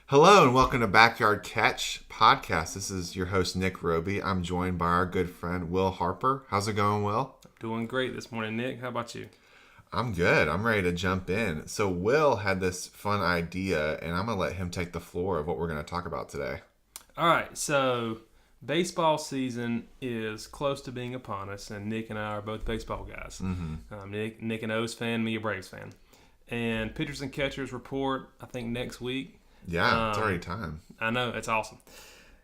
Hello and welcome to Backyard Catch Podcast. This is your host, Nick Roby. I'm joined by our good friend, Will Harper. How's it going, Will? Doing great this morning, Nick. How about you? I'm good. I'm ready to jump in. So Will had this fun idea, and I'm going to let him take the floor of what we're going to talk about today. All right, so baseball season is close to being upon us, and Nick and I are both baseball guys. Nick an O's fan, me a Braves fan. And pitchers and catchers report, I think, next week. Yeah, it's already time. I know, it's awesome.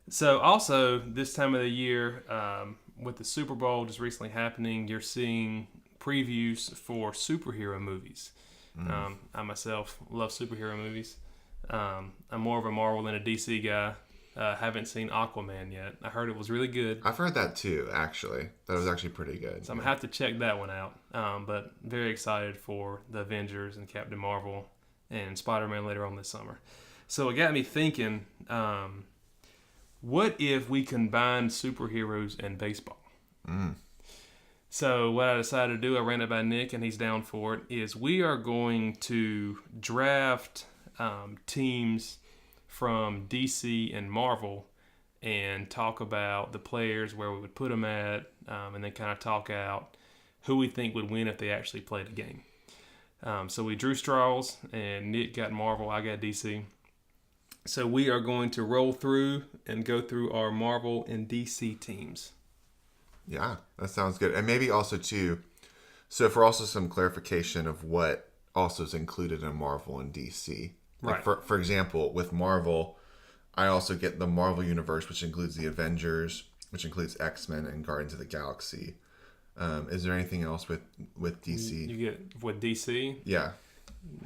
So also, this time of the year, with the Super Bowl just recently happening, you're seeing previews for superhero movies. I myself love superhero movies. I'm more of a Marvel than a DC guy. Haven't seen Aquaman yet. I heard it was really good. I've heard that too, actually. That was actually pretty good. So I'm going to have to check that one out. But very excited for the Avengers and Captain Marvel and Spider-Man later on this summer. So it got me thinking, what if we combined superheroes and baseball? So what I decided to do, I ran it by Nick and he's down for it, is we are going to draft teams from DC and Marvel and talk about the players, where we would put them at, and then kind of talk out who we think would win if they actually played a game. So we drew straws, and Nick got Marvel, I got DC. So we are going to roll through and go through our Marvel and DC teams. Yeah, that sounds good. And maybe also too, so for also some clarification of what also is included in Marvel and DC. Like Right. for example, with Marvel, I also get the Marvel Universe, which includes the Avengers, which includes X-Men and Guardians of the Galaxy. Is there anything else with DC? You get with DC? Yeah.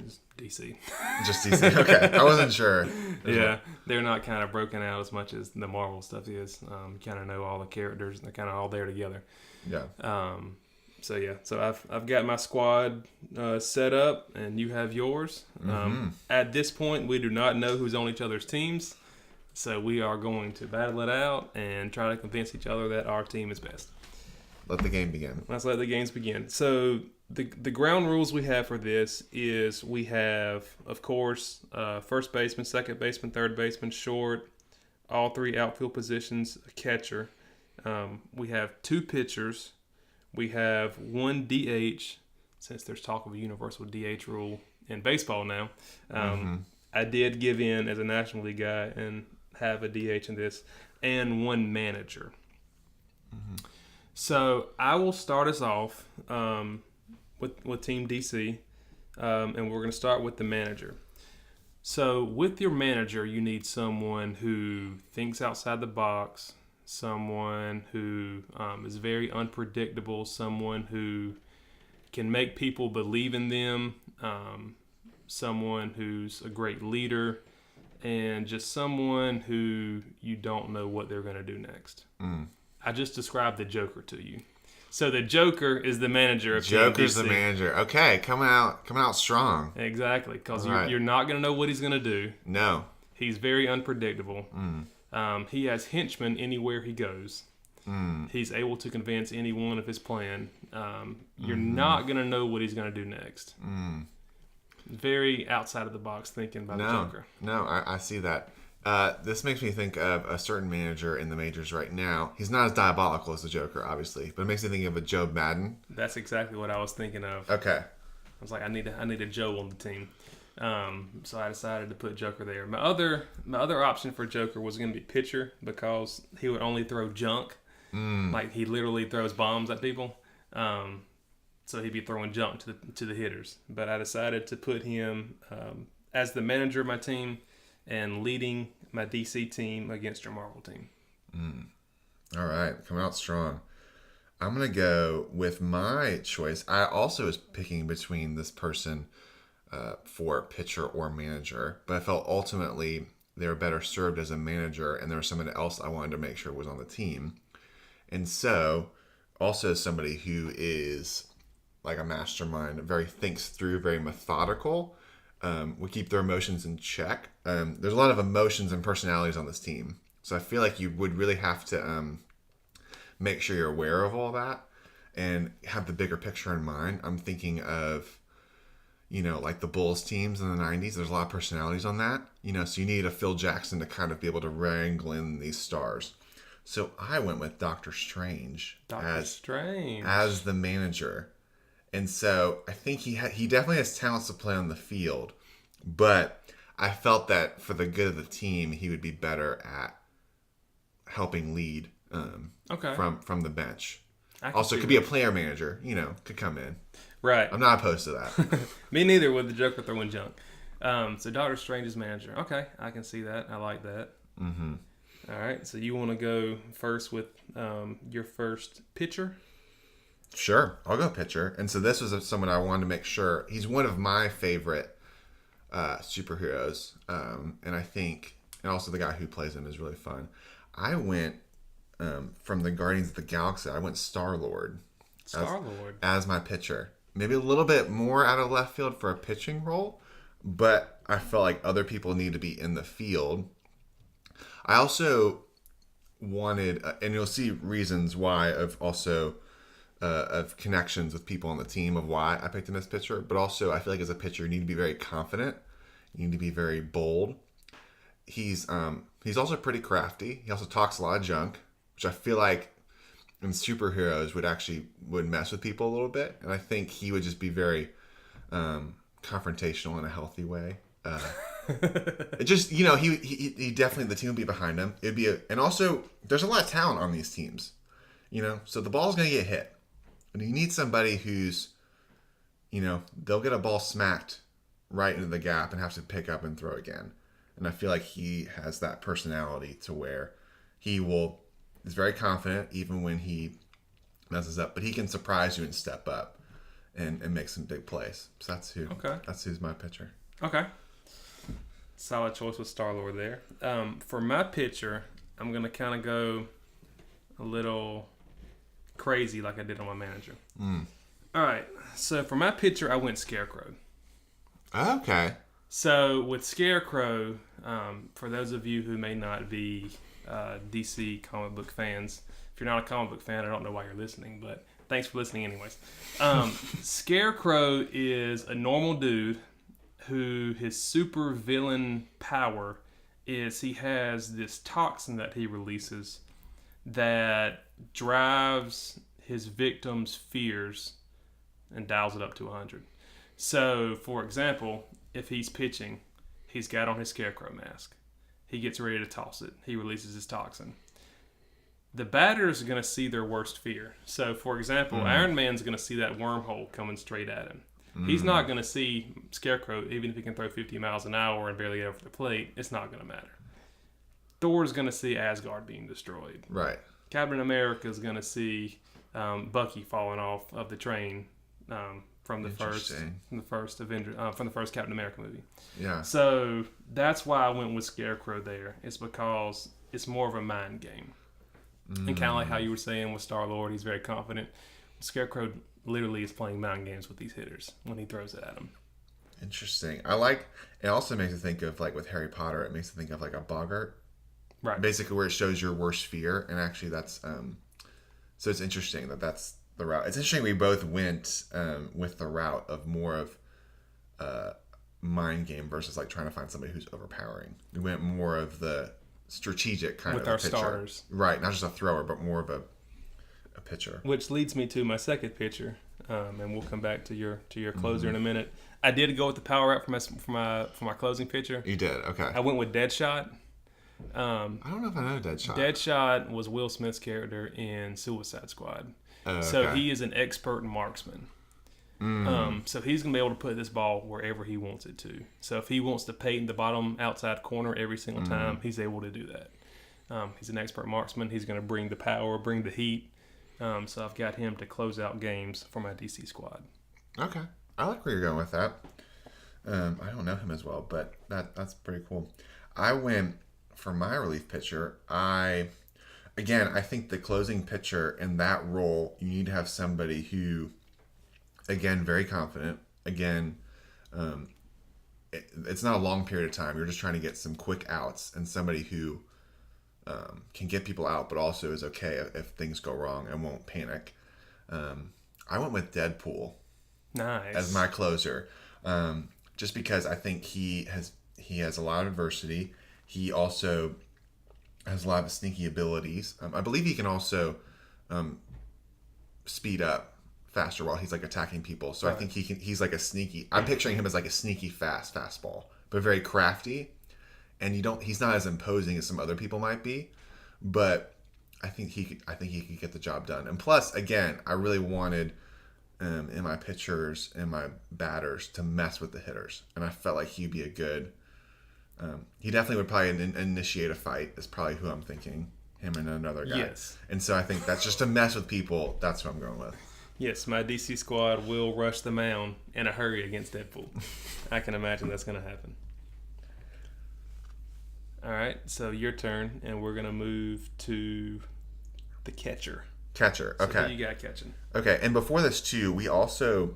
Just DC. Just DC. Okay. I wasn't sure. Yeah, they're not kind of broken out as much as the Marvel stuff is. You kind of know all the characters, and they're kind of all there together. Yeah. So I've got my squad set up, and you have yours. At this point, we do not know who's on each other's teams, so we are going to battle it out and try to convince each other that our team is best. Let the game begin. Let's let the games begin. So the ground rules we have for this is we have, of course, first baseman, second baseman, third baseman, short, all three outfield positions, a catcher. We have two pitchers. We have one DH, since there's talk of a universal DH rule in baseball now. I did give in as a National League guy and have a DH in this, and one manager. So I will start us off with Team DC, and we're going to start with the manager. So with your manager, you need someone who thinks outside the box, someone who is very unpredictable, someone who can make people believe in them, someone who's a great leader, and just someone who you don't know what they're going to do next. I just described the Joker to you. So the Joker is the manager of Team DC. Joker's the manager. Okay, coming out strong. Exactly, because Right. you're not going to know what he's going to do. No. He's very unpredictable. He has henchmen anywhere he goes. He's able to convince anyone of his plan. You're not going to know what he's going to do next. Very outside of the box thinking by the Joker. No, I see that. This makes me think of a certain manager in the majors right now. He's not as diabolical as the Joker, obviously, but it makes me think of a Joe Madden. That's exactly what I was thinking of. Okay. I was like, I need a Joe on the team. So I decided to put Joker there. My other option for Joker was going to be pitcher, because he would only throw junk. Like, he literally throws bombs at people. So he'd be throwing junk to the hitters. But I decided to put him as the manager of my team and leading my DC team against your Marvel team. All right, coming out strong. I'm going to go with my choice. I also was picking between this person for pitcher or manager, but I felt ultimately they were better served as a manager, and there was somebody else I wanted to make sure was on the team. And so, also somebody who is like a mastermind, very thinks through, very methodical, would keep their emotions in check. There's a lot of emotions and personalities on this team, so I feel like you would really have to make sure you're aware of all that and have the bigger picture in mind. I'm thinking of, like the Bulls teams in the 90s. There's a lot of personalities on that, so you need a Phil Jackson to kind of be able to wrangle in these stars. So I went with Doctor Strange Doctor Strange. as the manager. And so I think he definitely has talents to play on the field, but I felt that for the good of the team, he would be better at helping lead Okay. from the bench. I can Also, see could be a that. player manager, could come in. Right. I'm not opposed to that. Me neither with the Joker throwing junk. So Doctor Strange's manager. Okay, I can see that. I like that. Mm-hmm. All right. So you want to go first with your first pitcher? Sure, I'll go pitcher. And so this was someone I wanted to make sure. He's one of my favorite superheroes, and I think, and also the guy who plays him is really fun. I went from the Guardians of the Galaxy. I went Star-Lord Star-Lord. as my pitcher. Maybe a little bit more out of left field for a pitching role, but I felt like other people need to be in the field. I also wanted, and you'll see reasons why of connections with people on the team of why I picked him as pitcher, but also I feel like as a pitcher you need to be very confident, you need to be very bold. He's also pretty crafty. He also talks a lot of junk, which I feel like in superheroes would mess with people a little bit, and I think he would just be very confrontational in a healthy way. It just he definitely, the team would be behind him. And also there's a lot of talent on these teams, so the ball's gonna get hit, and you need somebody who's they'll get a ball smacked right into the gap and have to pick up and throw again. And I feel like he has that personality to where is very confident even when he messes up, but he can surprise you and step up and make some big plays. So that's who's my pitcher. Okay. Solid choice with Star-Lord there. For my pitcher, I'm going to kind of go a little crazy like I did on my manager. All right. So for my pitcher, I went Scarecrow. Okay. So with Scarecrow, for those of you who may not be DC comic book fans, if you're not a comic book fan, I don't know why you're listening, but thanks for listening anyways. Scarecrow is a normal dude who his super villain power is he has this toxin that he releases that drives his victims' fears and dials it up to 100. So, for example, if he's pitching, he's got on his Scarecrow mask. He gets ready to toss it. He releases his toxin. The batters are going to see their worst fear. So, for example, Iron Man's going to see that wormhole coming straight at him. He's not going to see Scarecrow, even if he can throw 50 miles an hour and barely get over the plate. It's not going to matter. Thor's going to see Asgard being destroyed. Right. Captain America's going to see Bucky falling off of the train from the first Captain America movie. Yeah. So that's why I went with Scarecrow there. It's because it's more of a mind game. And kind of like how you were saying with Star-Lord, he's very confident. Scarecrow literally is playing mind games with these hitters when he throws it at them. Interesting. It also makes me think of, like with Harry Potter, it makes me think of like a boggart. Right. Basically where it shows your worst fear, and actually that's so it's interesting that's the route. It's interesting we both went with the route of more of mind game versus like trying to find somebody who's overpowering. We went more of the strategic kind with of our pitcher. starters. Right, not just a thrower, but more of a pitcher. Which leads me to my second pitcher, and we'll come back to your closer in a minute. I did go with the power up for my closing pitcher. You did, okay. I went with Deadshot. I don't know if I know Deadshot. Deadshot was Will Smith's character in Suicide Squad. Okay. So he is an expert marksman. So he's going to be able to put this ball wherever he wants it to. So if he wants to paint the bottom outside corner every single time, he's able to do that. He's an expert marksman. He's going to bring the power, bring the heat. So I've got him to close out games for my DC squad. Okay. I like where you're going with that. I don't know him as well, but that's pretty cool. I went for my relief pitcher. I think the closing pitcher in that role, you need to have somebody who, again, very confident. Again, it's not a long period of time. You're just trying to get some quick outs, and somebody who can get people out, but also is okay if things go wrong and won't panic. I went with Deadpool Nice. as my closer. just because I think he has a lot of adversity. He also has a lot of sneaky abilities. I believe he can also speed up faster while he's like attacking people. So I think he's like a sneaky. I'm picturing him as like a sneaky fastball, but very crafty. And he's not as imposing as some other people might be, but I think he could get the job done. And plus, again, I really wanted in my pitchers and my batters to mess with the hitters, and I felt like he'd be a good. He definitely would probably initiate a fight. Is probably who I'm thinking. Him and another guy. Yes. And so I think that's just to mess with people. That's what I'm going with. Yes, my DC squad will rush the mound in a hurry against Deadpool. I can imagine that's going to happen. All right, so your turn, and we're going to move to the catcher. Catcher. Okay. So who you got catching? Okay, and before this too, we also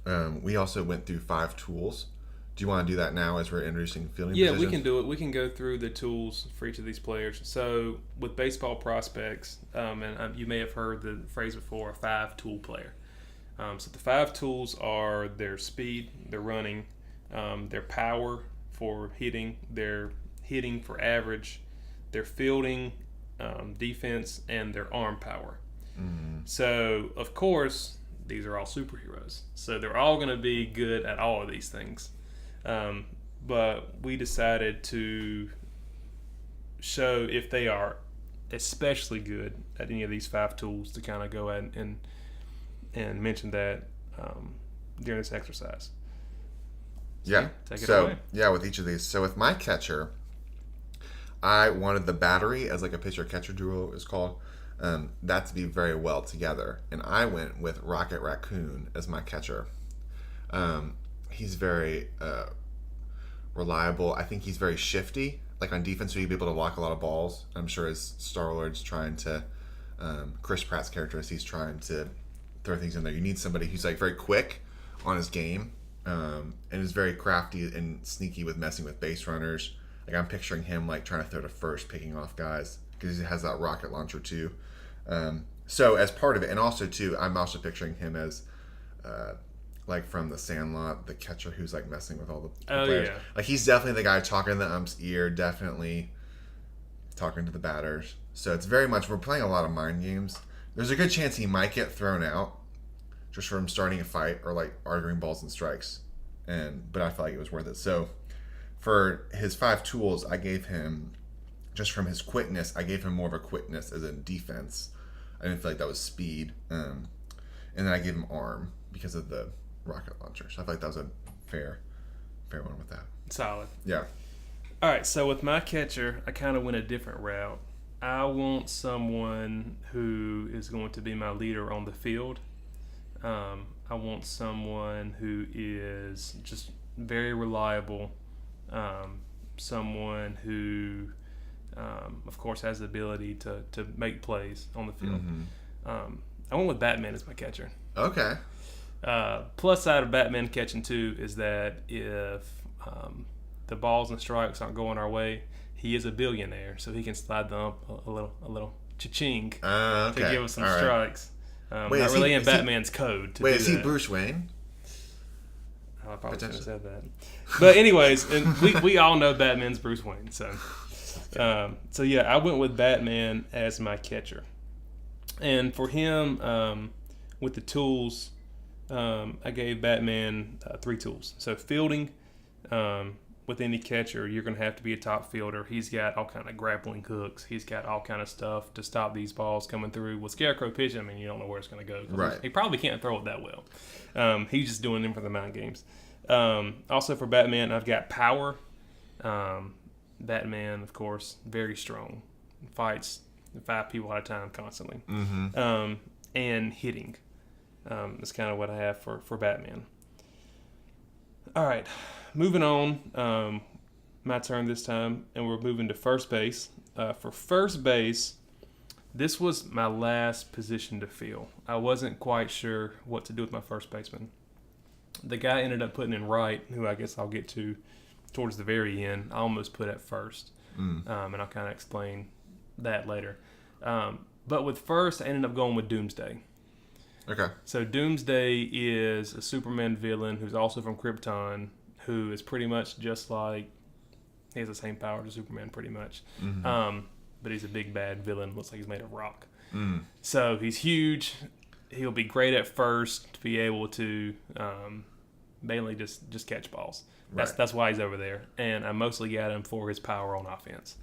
went through 5 tools. Do you want to do that now as we're introducing fielding Yeah, positions? we can do it. We can go through the tools for each of these players. So with baseball prospects, and you may have heard the phrase before, a 5-tool player. So the 5 tools are their speed, their running, their power for hitting, their hitting for average, their fielding, defense, and their arm power. Mm-hmm. So, of course, these are all superheroes. So they're all going to be good at all of these things. But we decided to show if they are especially good at any of these 5 tools to kind of go ahead and mention that during this exercise. Yeah. Take it away. Yeah, with each of these. So with my catcher, I wanted the battery as like a pitcher-catcher duo is called. That to be very well together. And I went with Rocket Raccoon as my catcher. He's very reliable. I think he's very shifty. Like on defense, he'd be able to block a lot of balls. I'm sure as Star-Lord's trying to, Chris Pratt's character, as he's trying to throw things in there. You need somebody who's like very quick on his game, and is very crafty and sneaky with messing with base runners. Like I'm picturing him like trying to throw to first, picking off guys because he has that rocket launcher too. So as part of it, and also too, I'm also picturing him as like from The Sandlot, the catcher who's like messing with all the players. Yeah. Like he's definitely the guy talking to the ump's ear, definitely talking to the batters. So it's very much, we're playing a lot of mind games. There's a good chance he might get thrown out just from starting a fight or like arguing balls and strikes. But I felt like it was worth it. So for his 5 tools, I gave him, just from his quickness, I gave him more of a quickness as in defense. I didn't feel like that was speed. And then I gave him arm because of the rocket launcher. So I feel like that was a fair one with that. Solid. Yeah. All right, so with my catcher, I kind of went a different route. I want someone who is going to be my leader on the field. I want someone who is just very reliable. Someone who, of course, has the ability to make plays on the field. Mm-hmm. I went with Batman as my catcher. Okay. Plus side of Batman catching too is that if the balls and strikes aren't going our way, he is a billionaire, so he can slide them up a little cha-ching Okay. to give us some All right. strikes. Wait, not is really he- in is he- Batman's code to Wait, do is he that. Bruce Wayne? Oh, I probably shouldn't have said that. But anyways, and we all know Batman's Bruce Wayne. So yeah, I went with Batman as my catcher. And for him, with the tools, I gave Batman 3 tools. So fielding, with any catcher, you're going to have to be a top fielder. He's got all kind of grappling hooks. He's got all kind of stuff to stop these balls coming through. With Scarecrow pitching, I mean, you don't know where it's going to go. Right. He probably can't throw it that well. He's just doing them for the mind games. Also for Batman, I've got power. Batman, of course, very strong. Fights 5 people at a time constantly. Mm-hmm. And hitting. That's kind of what I have for Batman. All right, moving on. My turn this time, and we're moving to first base. For first base, this was my last position to fill. I wasn't quite sure what to do with my first baseman. The guy ended up putting in right, who I guess I'll get to towards the very end. I almost put at first, and I'll kind of explain that later. But with first, I ended up going with Doomsday. Okay. So Doomsday is a Superman villain who's also from Krypton, who is pretty much just like he has the same power as Superman, pretty much. Mm-hmm. Um, but he's a big bad villain. Looks like he's made of rock. Mm. So he's huge. He'll be great at first to be able to mainly just catch balls. Right. That's why he's over there. And I mostly got him for his power on offense.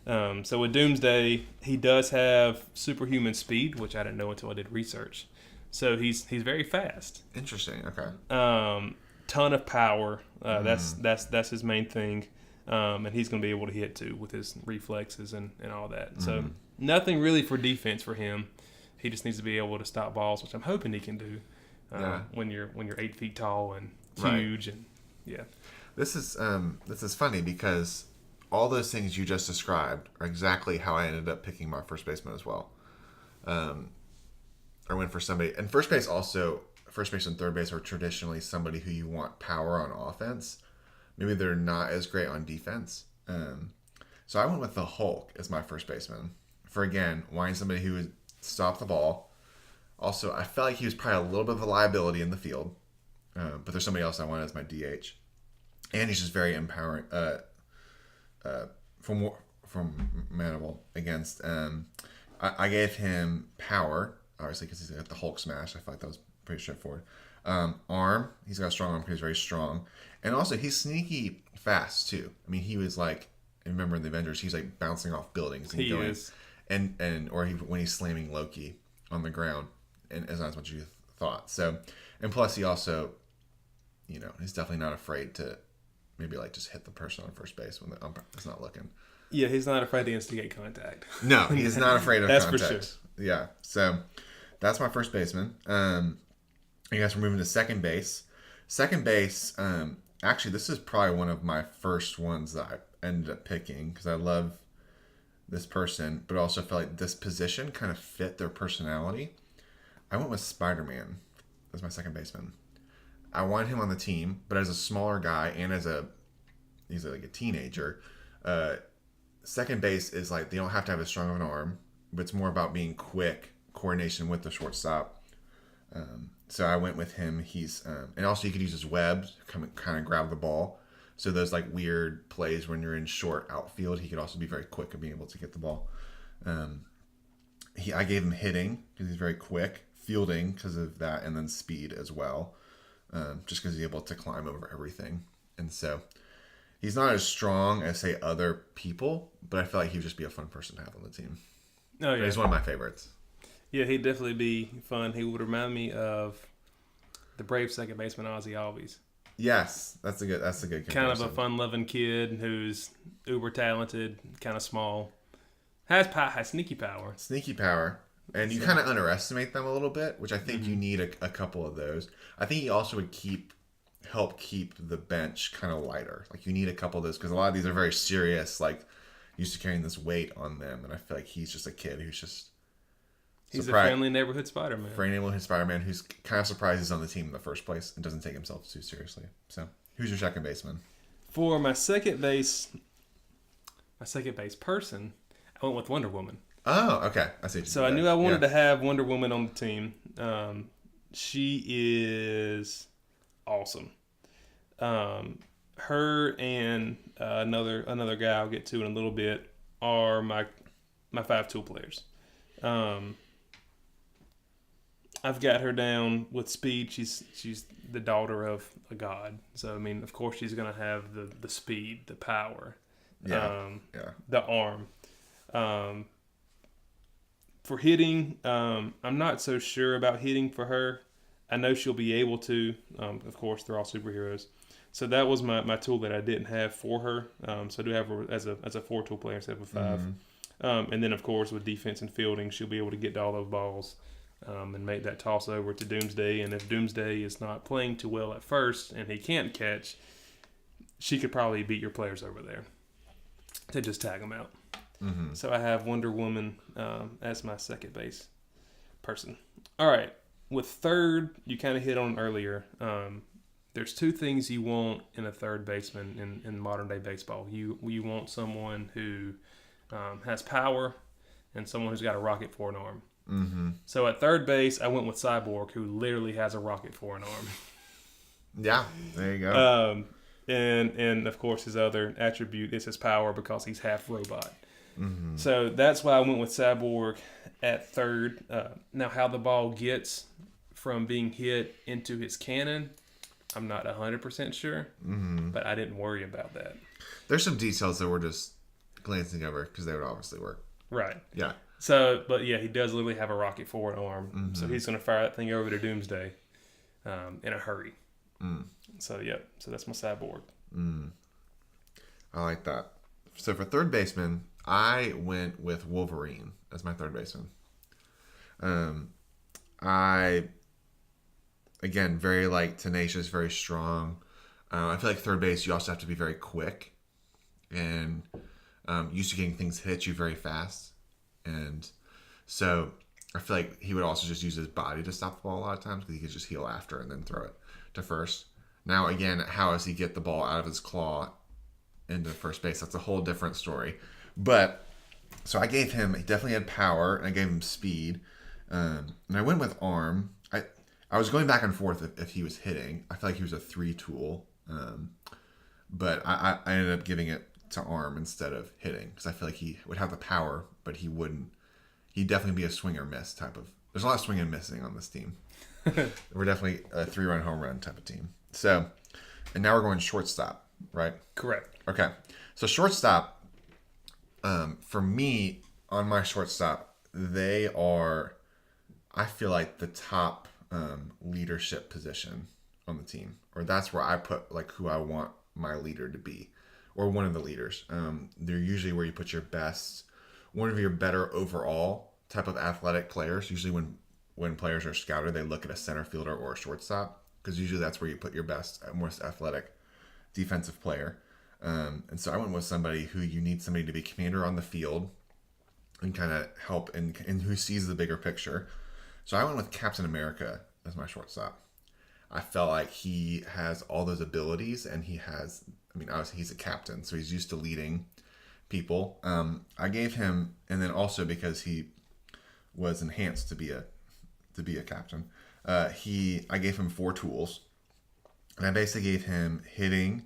Mm. So with Doomsday, he does have superhuman speed, which I didn't know until I did research. So he's very fast. Interesting. Okay. Ton of power. That's his main thing. And he's going to be able to hit too with his reflexes and all that. So nothing really for defense for him. He just needs to be able to stop balls, which I'm hoping he can do. When you're 8 feet tall and huge, and yeah. This is funny because all those things you just described are exactly how I ended up picking my first baseman as well. I went for somebody, and first base and third base are traditionally somebody who you want power on offense. Maybe they're not as great on defense. So I went with the Hulk as my first baseman for, again, wanting somebody who would stop the ball. Also, I felt like he was probably a little bit of a liability in the field, but there's somebody else I wanted as my DH. And he's just very empowering, formidable against. I gave him power, obviously, because he's got the Hulk smash. I felt like that was pretty straightforward. Arm, he's got a strong arm because he's very strong. And also, he's sneaky fast, too. I mean, he was like, remember in the Avengers, he's like bouncing off buildings. And He is. When he's slamming Loki on the ground, and it's not as much as you thought. So, and plus, he also, he's definitely not afraid to maybe like just hit the person on first base when the umpire is not looking. Yeah, he's not afraid to instigate contact. No, he's not afraid of That's contact. for sure. Yeah, so that's my first baseman. I guess we're moving to second base. Second base, actually, this is probably one of my first ones that I ended up picking because I love this person, but also felt like this position kind of fit their personality. I went with Spider-Man as my second baseman. I wanted him on the team, but as a smaller guy and he's like a teenager, second base is like they don't have to have as strong of an arm, but it's more about being quick, coordination with the shortstop. So I went with him. He's and also he could use his web, kind of grab the ball. So those like weird plays when you're in short outfield, he could also be very quick at being able to get the ball. I gave him hitting because he's very quick, fielding because of that, and then speed as well. Just because he's able to climb over everything. And so he's not as strong as, say, other people, but I feel like he would just be a fun person to have on the team. Oh, yeah. He's one of my favorites. Yeah, he'd definitely be fun. He would remind me of the brave second baseman Ozzy Albies. Yes, that's a good comparison. Kind of a fun-loving kid who's uber talented, kind of small, has sneaky power. Sneaky power. And you kind of underestimate them a little bit, which I think you need a couple of those. I think he also would help keep the bench kind of lighter. Like you need a couple of those because a lot of these are very serious, like used to carrying this weight on them. And I feel like he's just a kid who's just He's a friendly neighborhood Spider-Man. Friendly neighborhood Spider-Man who's kind of surprised he's on the team in the first place and doesn't take himself too seriously. So who's your second baseman? For my second base person, I went with Wonder Woman. Oh, okay. I see. So I knew I wanted to have Wonder Woman on the team. She is awesome. Her and another guy I'll get to in a little bit are my 5 tool players. I've got her down with speed. She's the daughter of a god. So I mean, of course, she's gonna have the speed, the power, the arm. For hitting, I'm not so sure about hitting for her. I know she'll be able to. Of course, they're all superheroes. So that was my tool that I didn't have for her. So I do have her as a 4-tool player instead of a 5. Mm-hmm. And then, of course, with defense and fielding, she'll be able to get to all those balls and make that toss over to Doomsday. And if Doomsday is not playing too well at first and he can't catch, she could probably beat your players over there to just tag them out. Mm-hmm. So I have Wonder Woman as my second base person. All right. With third, you kind of hit on earlier. There's 2 things you want in a third baseman in modern day baseball. You want someone who has power and someone who's got a rocket for an arm. Mm-hmm. So at third base, I went with Cyborg, who literally has a rocket for an arm. Yeah, there you go. And of course, his other attribute is his power because he's half robot. Mm-hmm. So that's why I went with Cyborg at third. Now, how the ball gets from being hit into his cannon, I'm not 100% sure, but I didn't worry about that. There's some details that we're just glancing over because they would obviously work. Right. Yeah. So, but yeah, he does literally have a rocket for an arm. So he's going to fire that thing over to Doomsday in a hurry. So, yeah. So that's my Cyborg. I like that. So for third baseman, I went with Wolverine as my third baseman. I, again, very like tenacious, very strong. I feel like third base, you also have to be very quick and used to getting things hit you very fast. And so I feel like he would also just use his body to stop the ball a lot of times because he could just heal after and then throw it to first. Now, again, how does he get the ball out of his claw into first base? That's a whole different story. But so I gave him, he definitely had power, and I gave him speed. And I went with arm. I was going back and forth if he was hitting. I feel like he was a 3-tool. But I ended up giving it to arm instead of hitting because I feel like he would have the power, but he wouldn't. He'd definitely be a swing or miss type of. There's a lot of swing and missing on this team. We're definitely a 3-run home run type of team. So, and now we're going shortstop, right? Correct. Okay. So shortstop, for me, on my shortstop, they are, I feel like the top leadership position on the team, or that's where I put like who I want my leader to be, or one of the leaders. They're usually where you put your best, one of your better overall type of athletic players. Usually when players are scouted, they look at a center fielder or a shortstop because usually that's where you put your best, most athletic defensive player. And so I went with somebody who you need somebody to be commander on the field and kind of help and who sees the bigger picture. So I went with Captain America as my shortstop. I felt like he has all those abilities and he has, I mean, obviously he's a captain, so he's used to leading people. I gave him, and then also because he was enhanced to be a captain, I gave him 4 tools. And I basically gave him hitting,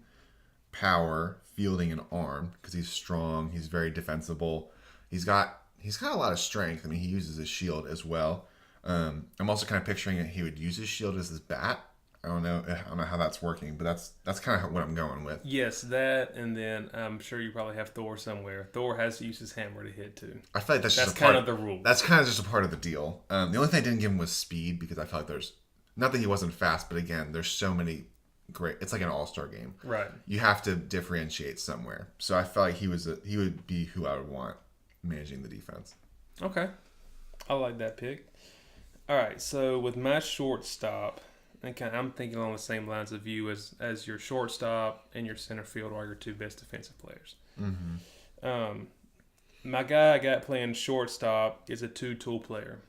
power, fielding, and arm because he's strong. He's very defensible. He's got a lot of strength. I mean, he uses his shield as well. I'm also kind of picturing it. He would use his shield as his bat. I don't know how that's working, but that's kind of what I'm going with. Yes, that, and then I'm sure you probably have Thor somewhere. Thor has to use his hammer to hit too. I feel like that's just kind of the rule. That's kind of just a part of the deal. The only thing I didn't give him was speed because I felt like there's not that he wasn't fast, but again, there's so many great. It's like an all-star game. Right. You have to differentiate somewhere. So I felt like he would be who I would want managing the defense. Okay, I like that pick. All right, so with my shortstop, I'm thinking along the same lines of you as your shortstop and your center field are your 2 best defensive players. Mm-hmm. My guy I got playing shortstop is a 2-tool player,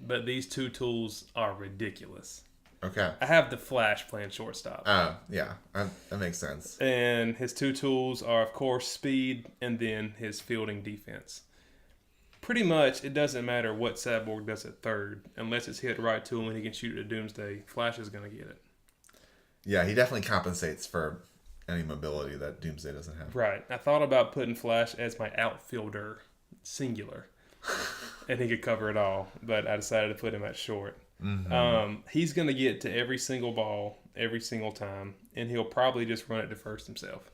but these 2 tools are ridiculous. Okay. I have the Flash playing shortstop. Yeah, that makes sense. And his 2 tools are, of course, speed and then his fielding defense. Pretty much, it doesn't matter what Cyborg does at third. Unless it's hit right to him and he can shoot it at Doomsday, Flash is going to get it. Yeah, he definitely compensates for any mobility that Doomsday doesn't have. Right. I thought about putting Flash as my outfielder, singular, and he could cover it all, but I decided to put him at short. Mm-hmm. He's going to get to every single ball, every single time, and he'll probably just run it to first himself.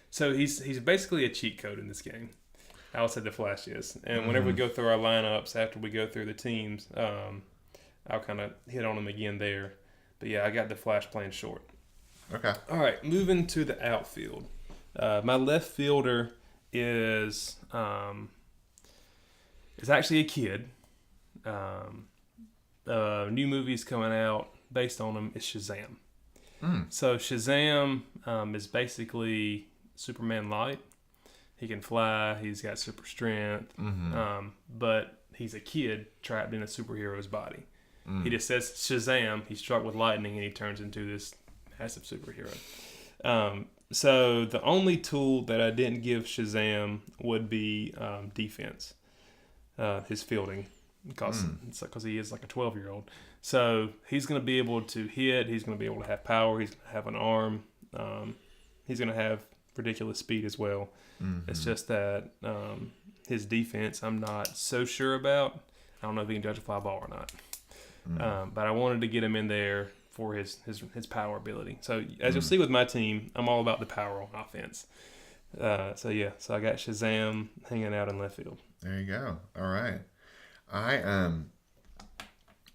So he's basically a cheat code in this game. I would say the Flash is. And whenever we go through our lineups, after we go through the teams, I'll kind of hit on him again there. But yeah, I got the Flash playing short. Okay. All right, moving to the outfield. My left fielder is actually a kid. New movies coming out based on him is Shazam. So Shazam is basically Superman light. He can fly. He's got super strength. Mm-hmm. But he's a kid trapped in a superhero's body. He just says Shazam. He's struck with lightning and he turns into this massive superhero. So the only tool that I didn't give Shazam would be defense, his fielding. because he is like a 12-year-old. So he's going to be able to hit. He's going to be able to have power. He's going to have an arm. He's going to have ridiculous speed as well. It's just that his defense I'm not so sure about. I don't know if he can judge a fly ball or not. But I wanted to get him in there for his power ability. So as you'll see with my team, I'm all about the power on offense. So I got Shazam hanging out in left field. There you go. All right.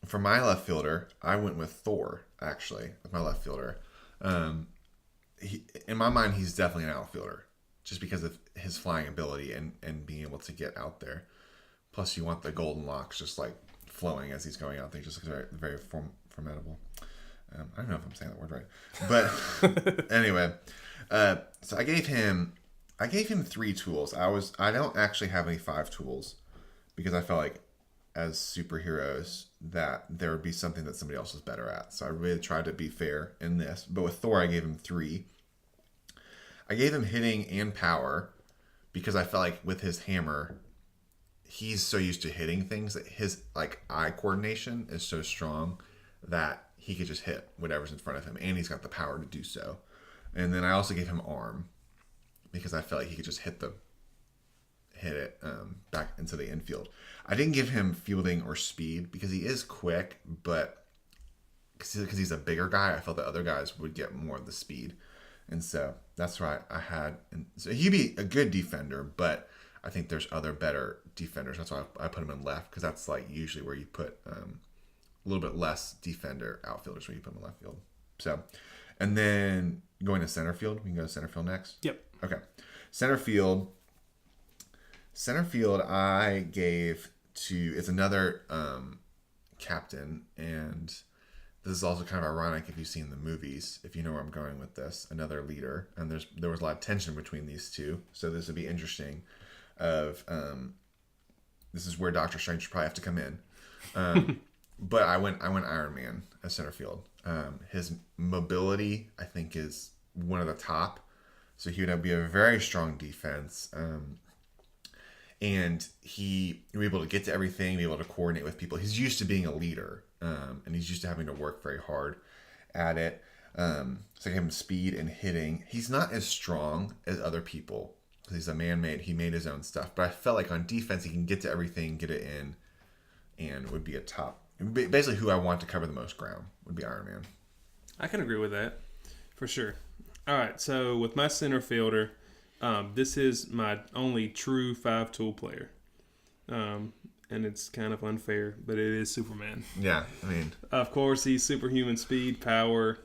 For my left fielder, I went with Thor, actually, with my left fielder. In my mind, he's definitely an outfielder, just because of his flying ability and being able to get out there. Plus, you want the golden locks just like flowing as he's going out there. He just looks very, very formidable. I don't know if I'm saying that word right, but anyway, so I gave him 3 tools. I don't actually have any 5 tools because I felt like as superheroes that there would be something that somebody else was better at. So I really tried to be fair in this. But with Thor, I gave him 3. I gave him hitting and power because I felt like with his hammer, he's so used to hitting things that his like eye coordination is so strong that he could just hit whatever's in front of him, and he's got the power to do so. And then I also gave him arm because I felt like he could just hit it back into the infield. I didn't give him fielding or speed because he is quick, but because he's a bigger guy, I felt that other guys would get more of the speed. And so that's why I had. And so he'd be a good defender, but I think there's other better defenders. That's why I put him in left, because that's like usually where you put a little bit less defender outfielders, where you put him in left field. So, and then going to center field, we can go to center field next. Yep. Okay. Center field, I gave to, it's another captain, and this is also kind of ironic if you've seen the movies, if you know where I'm going with this, another leader, and there was a lot of tension between these two, so this would be interesting. This is where Doctor Strange should probably have to come in, but I went Iron Man as center field. His mobility, I think, is one of the top, so he would be a very strong defense. And he would be able to get to everything, be able to coordinate with people. He's used to being a leader, and he's used to having to work very hard at it. So I gave him speed and hitting. He's not as strong as other people because he's a man-made. He made his own stuff. But I felt like on defense, he can get to everything, get it in, and would be a top. Basically, who I want to cover the most ground would be Iron Man. I can agree with that, for sure. All right, so with my center fielder, this is my only true 5-tool player. And it's kind of unfair, but it is Superman. Yeah, I mean... Of course, he's superhuman speed, power.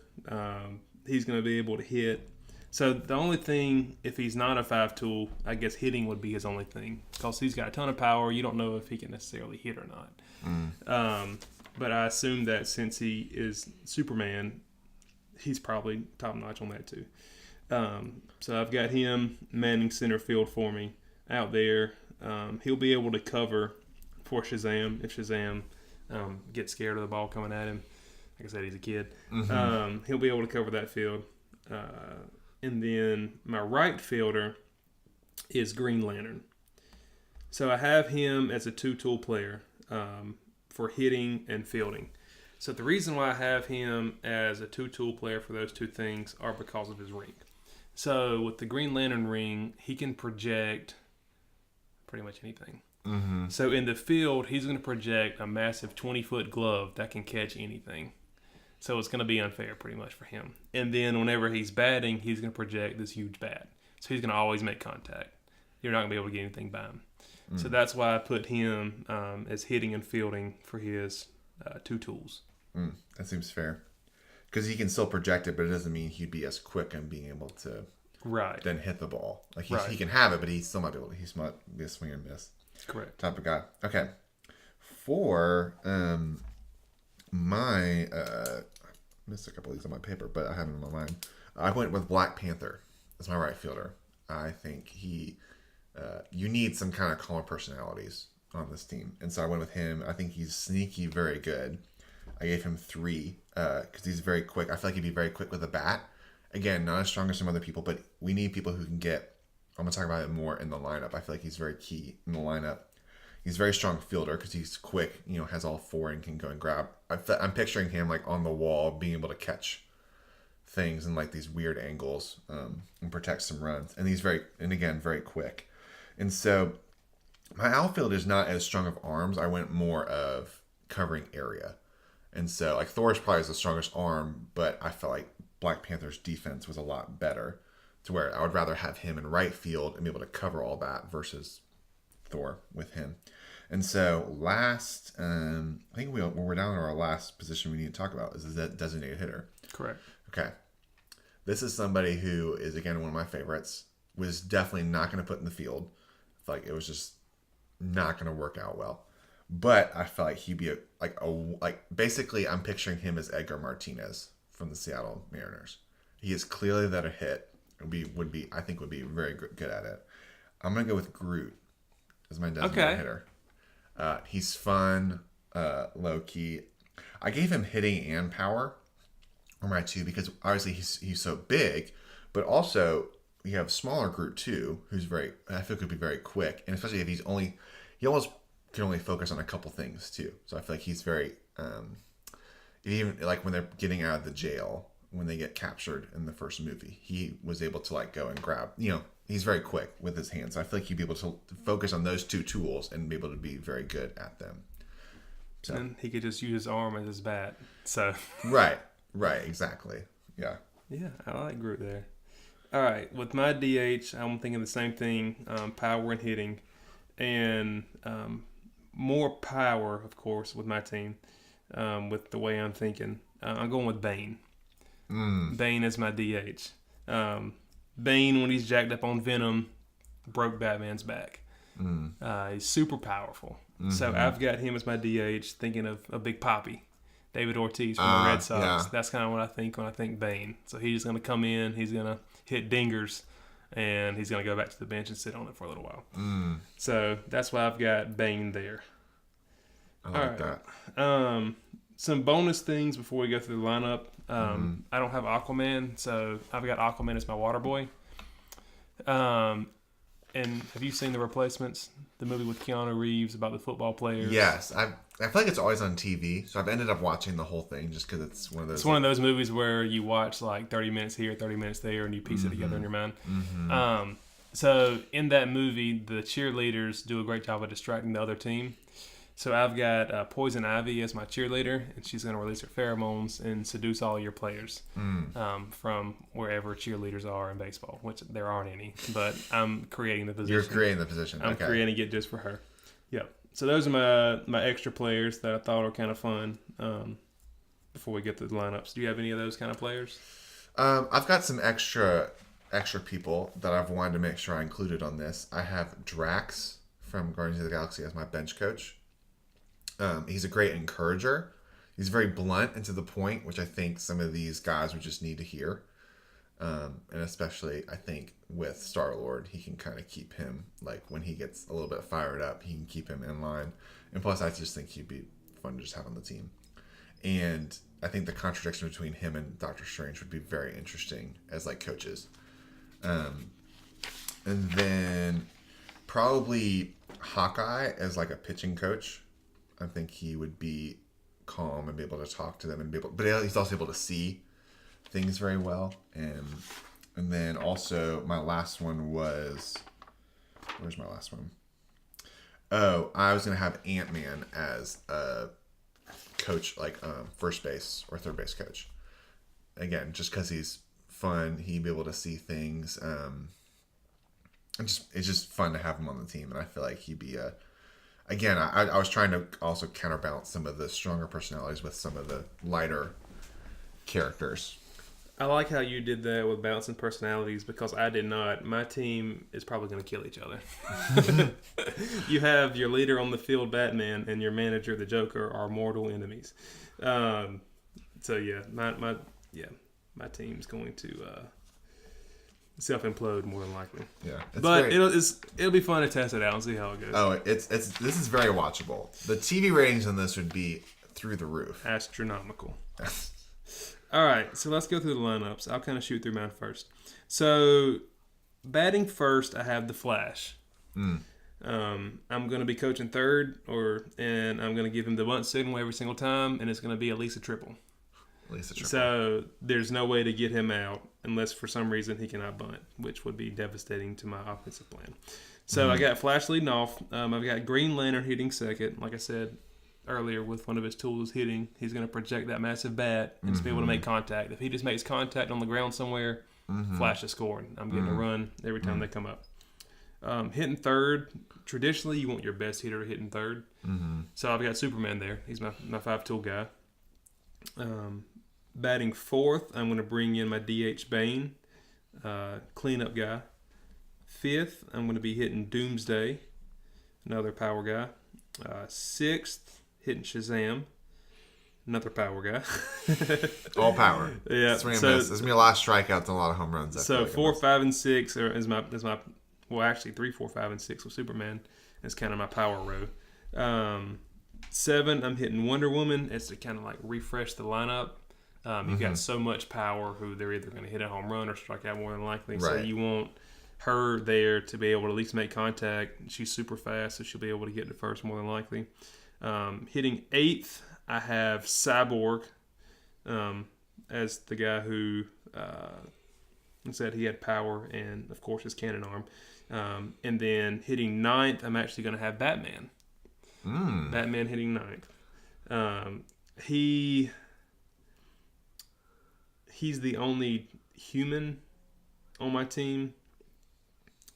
He's going to be able to hit. So the only thing, if he's not a 5-tool, I guess hitting would be his only thing. Because he's got a ton of power. You don't know if he can necessarily hit or not. But I assume that since he is Superman, he's probably top-notch on that too. So I've got him manning center field for me out there. He'll be able to cover for Shazam if Shazam gets scared of the ball coming at him. Like I said, he's a kid. He'll be able to cover that field. And then my right fielder is Green Lantern. So I have him as a 2-tool player for hitting and fielding. So the reason why I have him as a 2-tool player for those two things are because of his ring. So with the Green Lantern ring, he can project pretty much anything. So in the field, he's going to project a massive 20-foot glove that can catch anything. So it's going to be unfair pretty much for him. And then whenever he's batting, he's going to project this huge bat. So he's going to always make contact. You're not going to be able to get anything by him. So that's why I put him as hitting and fielding for his 2 tools. That seems fair. Because he can still project it, but it doesn't mean he'd be as quick in being able to then hit the ball. Like he can have it, but he still might be able to. He might be a swing and miss. Correct. Type of guy. Okay. For my I missed a couple of these on my paper, but I have them on my mind. I went with Black Panther as my right fielder. I think you need some kind of calm personalities on this team, and so I went with him. I think he's sneaky, very good. I gave him 3 because he's very quick. I feel like he'd be very quick with a bat. Again, not as strong as some other people, but we need people who can get. I'm going to talk about it more in the lineup. I feel like he's very key in the lineup. He's a very strong fielder because he's quick, has all four and can go and grab. I'm picturing him like on the wall, being able to catch things in like these weird angles, and protect some runs. And again, very quick. And so my outfield is not as strong of arms. I went more of covering area. And so like Thor's probably has the strongest arm, but I felt like Black Panther's defense was a lot better, to where I would rather have him in right field and be able to cover all that versus Thor with him. And so last, I think we're down to our last position we need to talk about is the designated hitter. Correct. Okay. This is somebody who is, again, one of my favorites. Was definitely not going to put in the field. I felt like it was just not going to work out well. But I felt like he'd be basically I'm picturing him as Edgar Martinez from the Seattle Mariners. He is clearly that a hit. Would be very good at it. I'm gonna go with Groot as my designated hitter. He's fun, low key. I gave him hitting and power on my two because obviously he's so big, but also we have smaller Groot too, who's I feel could be very quick, and especially if he almost can only focus on a couple things too. So I feel like he's very even like when they're getting out of the jail. When they get captured in the first movie, he was able to like go and grab, he's very quick with his hands. So I feel like he'd be able to focus on those two tools and be able to be very good at them. So and he could just use his arm as his bat. So right, exactly. Yeah. Yeah, I like Groot there. All right, with my DH, I'm thinking the same thing, power and hitting, and more power, of course, with my team, with the way I'm thinking. I'm going with Bane. Bane is my DH. Bane, when he's jacked up on Venom, broke Batman's back. He's super powerful. Mm-hmm. So I've got him as my DH, thinking of a Big Papi, David Ortiz from the Red Sox. Yeah. That's kind of what I think when I think Bane. So he's going to come in, he's going to hit dingers, and he's going to go back to the bench and sit on it for a little while. So that's why I've got Bane there. I like that. Some bonus things before we go through the lineup. I don't have Aquaman, so I've got Aquaman as my water boy. And have you seen The Replacements, the movie with Keanu Reeves about the football players? Yes, I feel like it's always on TV, so I've ended up watching the whole thing just because it's one of those. It's one of those movies where you watch like 30 minutes here, 30 minutes there, and you piece it together in your mind. So in that movie, the cheerleaders do a great job of distracting the other team. So I've got Poison Ivy as my cheerleader, and she's going to release her pheromones and seduce all your players from wherever cheerleaders are in baseball, which there aren't any. But I'm creating the position. You're creating the position. I'm creating it just for her. Yep. So those are my extra players that I thought were kind of fun before we get to the lineups. Do you have any of those kind of players? I've got some extra people that I've wanted to make sure I included on this. I have Drax from Guardians of the Galaxy as my bench coach. He's a great encourager. He's very blunt and to the point, which I think some of these guys would just need to hear. And especially, I think, with Star-Lord, he can kind of keep him, like, when he gets a little bit fired up, he can keep him in line. And plus, I just think he'd be fun to just have on the team. And I think the contradiction between him and Doctor Strange would be very interesting as, like, coaches. And then probably Hawkeye as, like, a pitching coach. I think he would be calm and be able to talk to them but he's also able to see things very well. And then also my last one was, where's my last one? Oh, I was gonna have Ant-Man as a coach, like first base or third base coach. Again, just because he's fun, he'd be able to see things. It's just fun to have him on the team, and I feel like he'd be a. Again, I was trying to also counterbalance some of the stronger personalities with some of the lighter characters. I like how you did that with balancing personalities because I did not. My team is probably going to kill each other. You have your leader on the field, Batman, and your manager, the Joker, are mortal enemies. So yeah, my team's going to self-implode more than likely. Yeah, but it'll be fun to test it out and see how it goes. Oh, this is very watchable. The TV ratings on this would be through the roof, astronomical. All right, so let's go through the lineups. I'll kind of shoot through mine first. So batting first, I have the Flash. I'm going to be coaching third, and I'm going to give him the bunt signal every single time, and it's going to be at least a triple. At least a triple. So there's no way to get him out unless for some reason he cannot bunt, which would be devastating to my offensive plan. So I got Flash leading off. I've got Green Lantern hitting second. Like I said earlier, with one of his tools hitting, he's going to project that massive bat and just be able to make contact. If he just makes contact on the ground somewhere, Flash is scoring. I'm getting a run every time they come up. Hitting third, traditionally you want your best hitter hitting third. So I've got Superman there. He's my 5-tool guy. Batting fourth, I'm going to bring in my DH Bane, cleanup guy. Fifth, I'm going to be hitting Doomsday, another power guy. Sixth, hitting Shazam, another power guy. All power. Yeah. Swing and miss. There's going to be a lot of strikeouts and a lot of home runs. So 4, 5, and 6 is my well, actually 3, 4, 5, and 6 with Superman. It's kind of my power row. 7, I'm hitting Wonder Woman. It's to kind of like refresh the lineup. You've got so much power who they're either going to hit a home run or strike out more than likely. Right. So you want her there to be able to at least make contact. She's super fast, so she'll be able to get to first more than likely. Hitting 8th, I have Cyborg as the guy who said he had power and, of course, his cannon arm. And then hitting 9th, I'm actually going to have Batman. Batman hitting 9th. He's the only human on my team.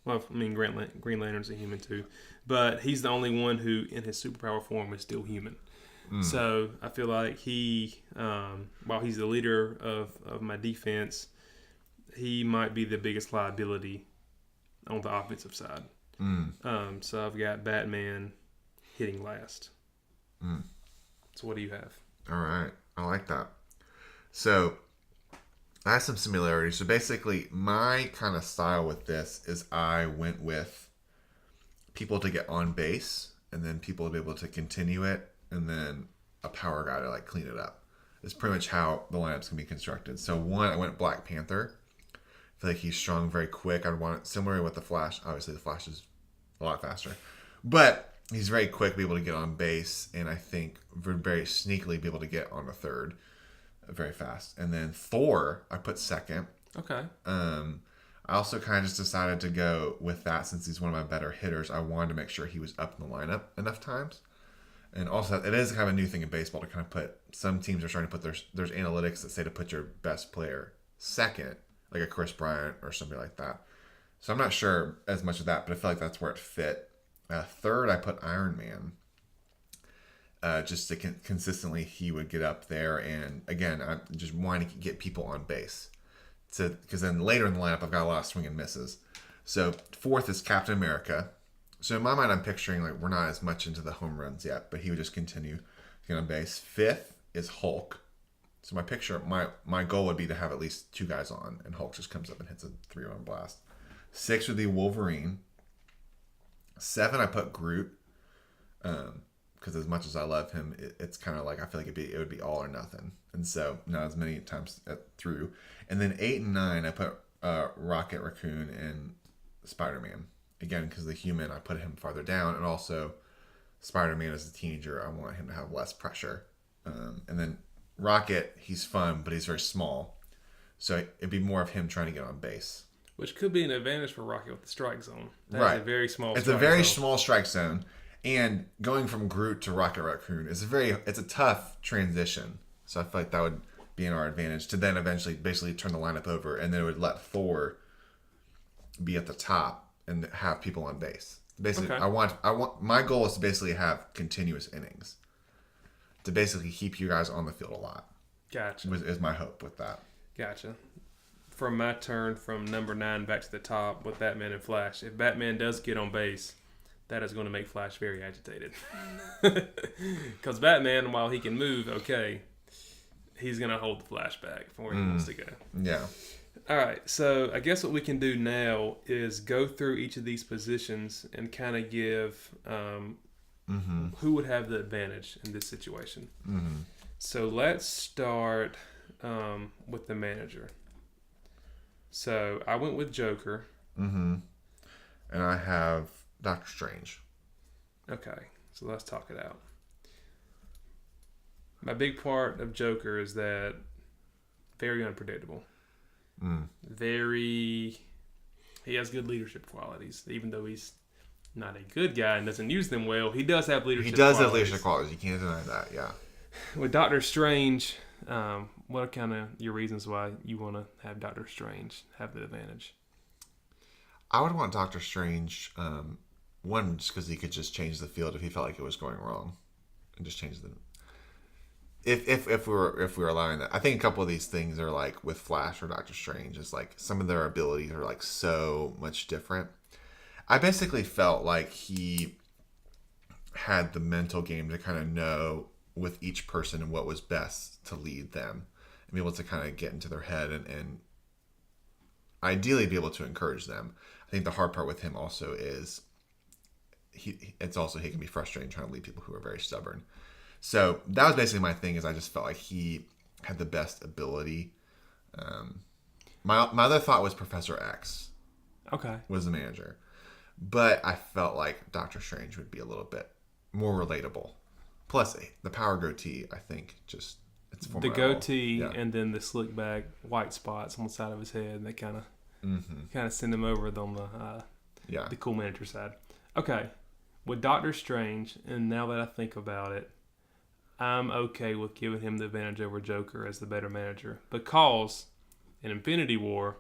Well, I mean, Green Lantern's a human too. But he's the only one who, in his superpower form, is still human. So I feel like he, while he's the leader of my defense, he might be the biggest liability on the offensive side. So I've got Batman hitting last. So what do you have? All right. I like that. So I have some similarities. So basically, my kind of style with this is I went with people to get on base and then people to be able to continue it and then a power guy to like clean it up. It's pretty much how the lineups can be constructed. So one, I went Black Panther. I feel like he's strong, very quick. I'd want it similar with the Flash. Obviously, the Flash is a lot faster. But he's very quick, be able to get on base, and I think would very sneakily be able to get on a third very fast. And then Thor, I put second. Okay. I also kind of just decided to go with that since he's one of my better hitters. I wanted to make sure he was up in the lineup enough times. And also, it is kind of a new thing in baseball to kind of put, some teams are trying to put, there's analytics that say to put your best player second, like a Chris Bryant or somebody like that. So I'm not sure as much of that, but I feel like that's where it fit. Third, I put Iron Man. Just to consistently, he would get up there. And again, I'm just wanting to get people on base. Because then later in the lineup, I've got a lot of swing and misses. So fourth is Captain America. So in my mind, I'm picturing like we're not as much into the home runs yet, but he would just continue to get on base. Fifth is Hulk. So my goal would be to have at least 2 guys on, and Hulk just comes up and hits a 3-run blast. 6 would be Wolverine. 7, I put Groot. Because as much as I love him, it's kind of like I feel like it would be all or nothing, and so not as many times through. And then 8 and 9, I put Rocket Raccoon and Spider-Man again because the human I put him farther down, and also Spider-Man as a teenager I want him to have less pressure. And then Rocket, he's fun, but he's very small, so it'd be more of him trying to get on base. Which could be an advantage for Rocket with the strike zone. That's a very small. It's a very small strike zone. And going from Groot to Rocket Raccoon is it's a tough transition. So I feel like that would be in our advantage to then eventually basically turn the lineup over, and then it would let Thor be at the top and have people on base. Basically, okay. I want my goal is to basically have continuous innings to basically keep you guys on the field a lot. Gotcha. Is my hope with that. Gotcha. From my turn from number 9 back to the top with Batman and Flash, if Batman does get on base, that is going to make Flash very agitated. Because Batman, while he can move, okay, he's going to hold the Flash back from where he wants to go. Yeah. All right, so I guess what we can do now is go through each of these positions and kind of give who would have the advantage in this situation. So let's start with the manager. So I went with Joker. And I have Doctor Strange. Okay, so let's talk it out. My big part of Joker is that very unpredictable. Very. He has good leadership qualities, even though he's not a good guy and doesn't use them well. He does have leadership. He does qualities. have leadership qualities. You can't deny that. Yeah. With Doctor Strange, what are kind of your reasons why you want to have Doctor Strange have the advantage? I would want Doctor Strange. One, just because he could just change the field if he felt like it was going wrong, and just change the. If we were allowing that, I think a couple of these things are like with Flash or Doctor Strange. It's like some of their abilities are like so much different. I basically felt like he had the mental game to kind of know with each person and what was best to lead them, and be able to kind of get into their head and ideally be able to encourage them. I think the hard part with him also is he can be frustrating trying to lead people who are very stubborn. So that was basically my thing. Is I just felt like he had the best ability. My other thought was Professor X. Okay. Was the manager, but I felt like Doctor Strange would be a little bit more relatable. Plus, the power goatee, I think, just it's the goatee and then the slick back white spots on the side of his head. They kind of send him over on the cool manager side. Okay, with Doctor Strange, and now that I think about it, I'm okay with giving him the advantage over Joker as the better manager because in Infinity War,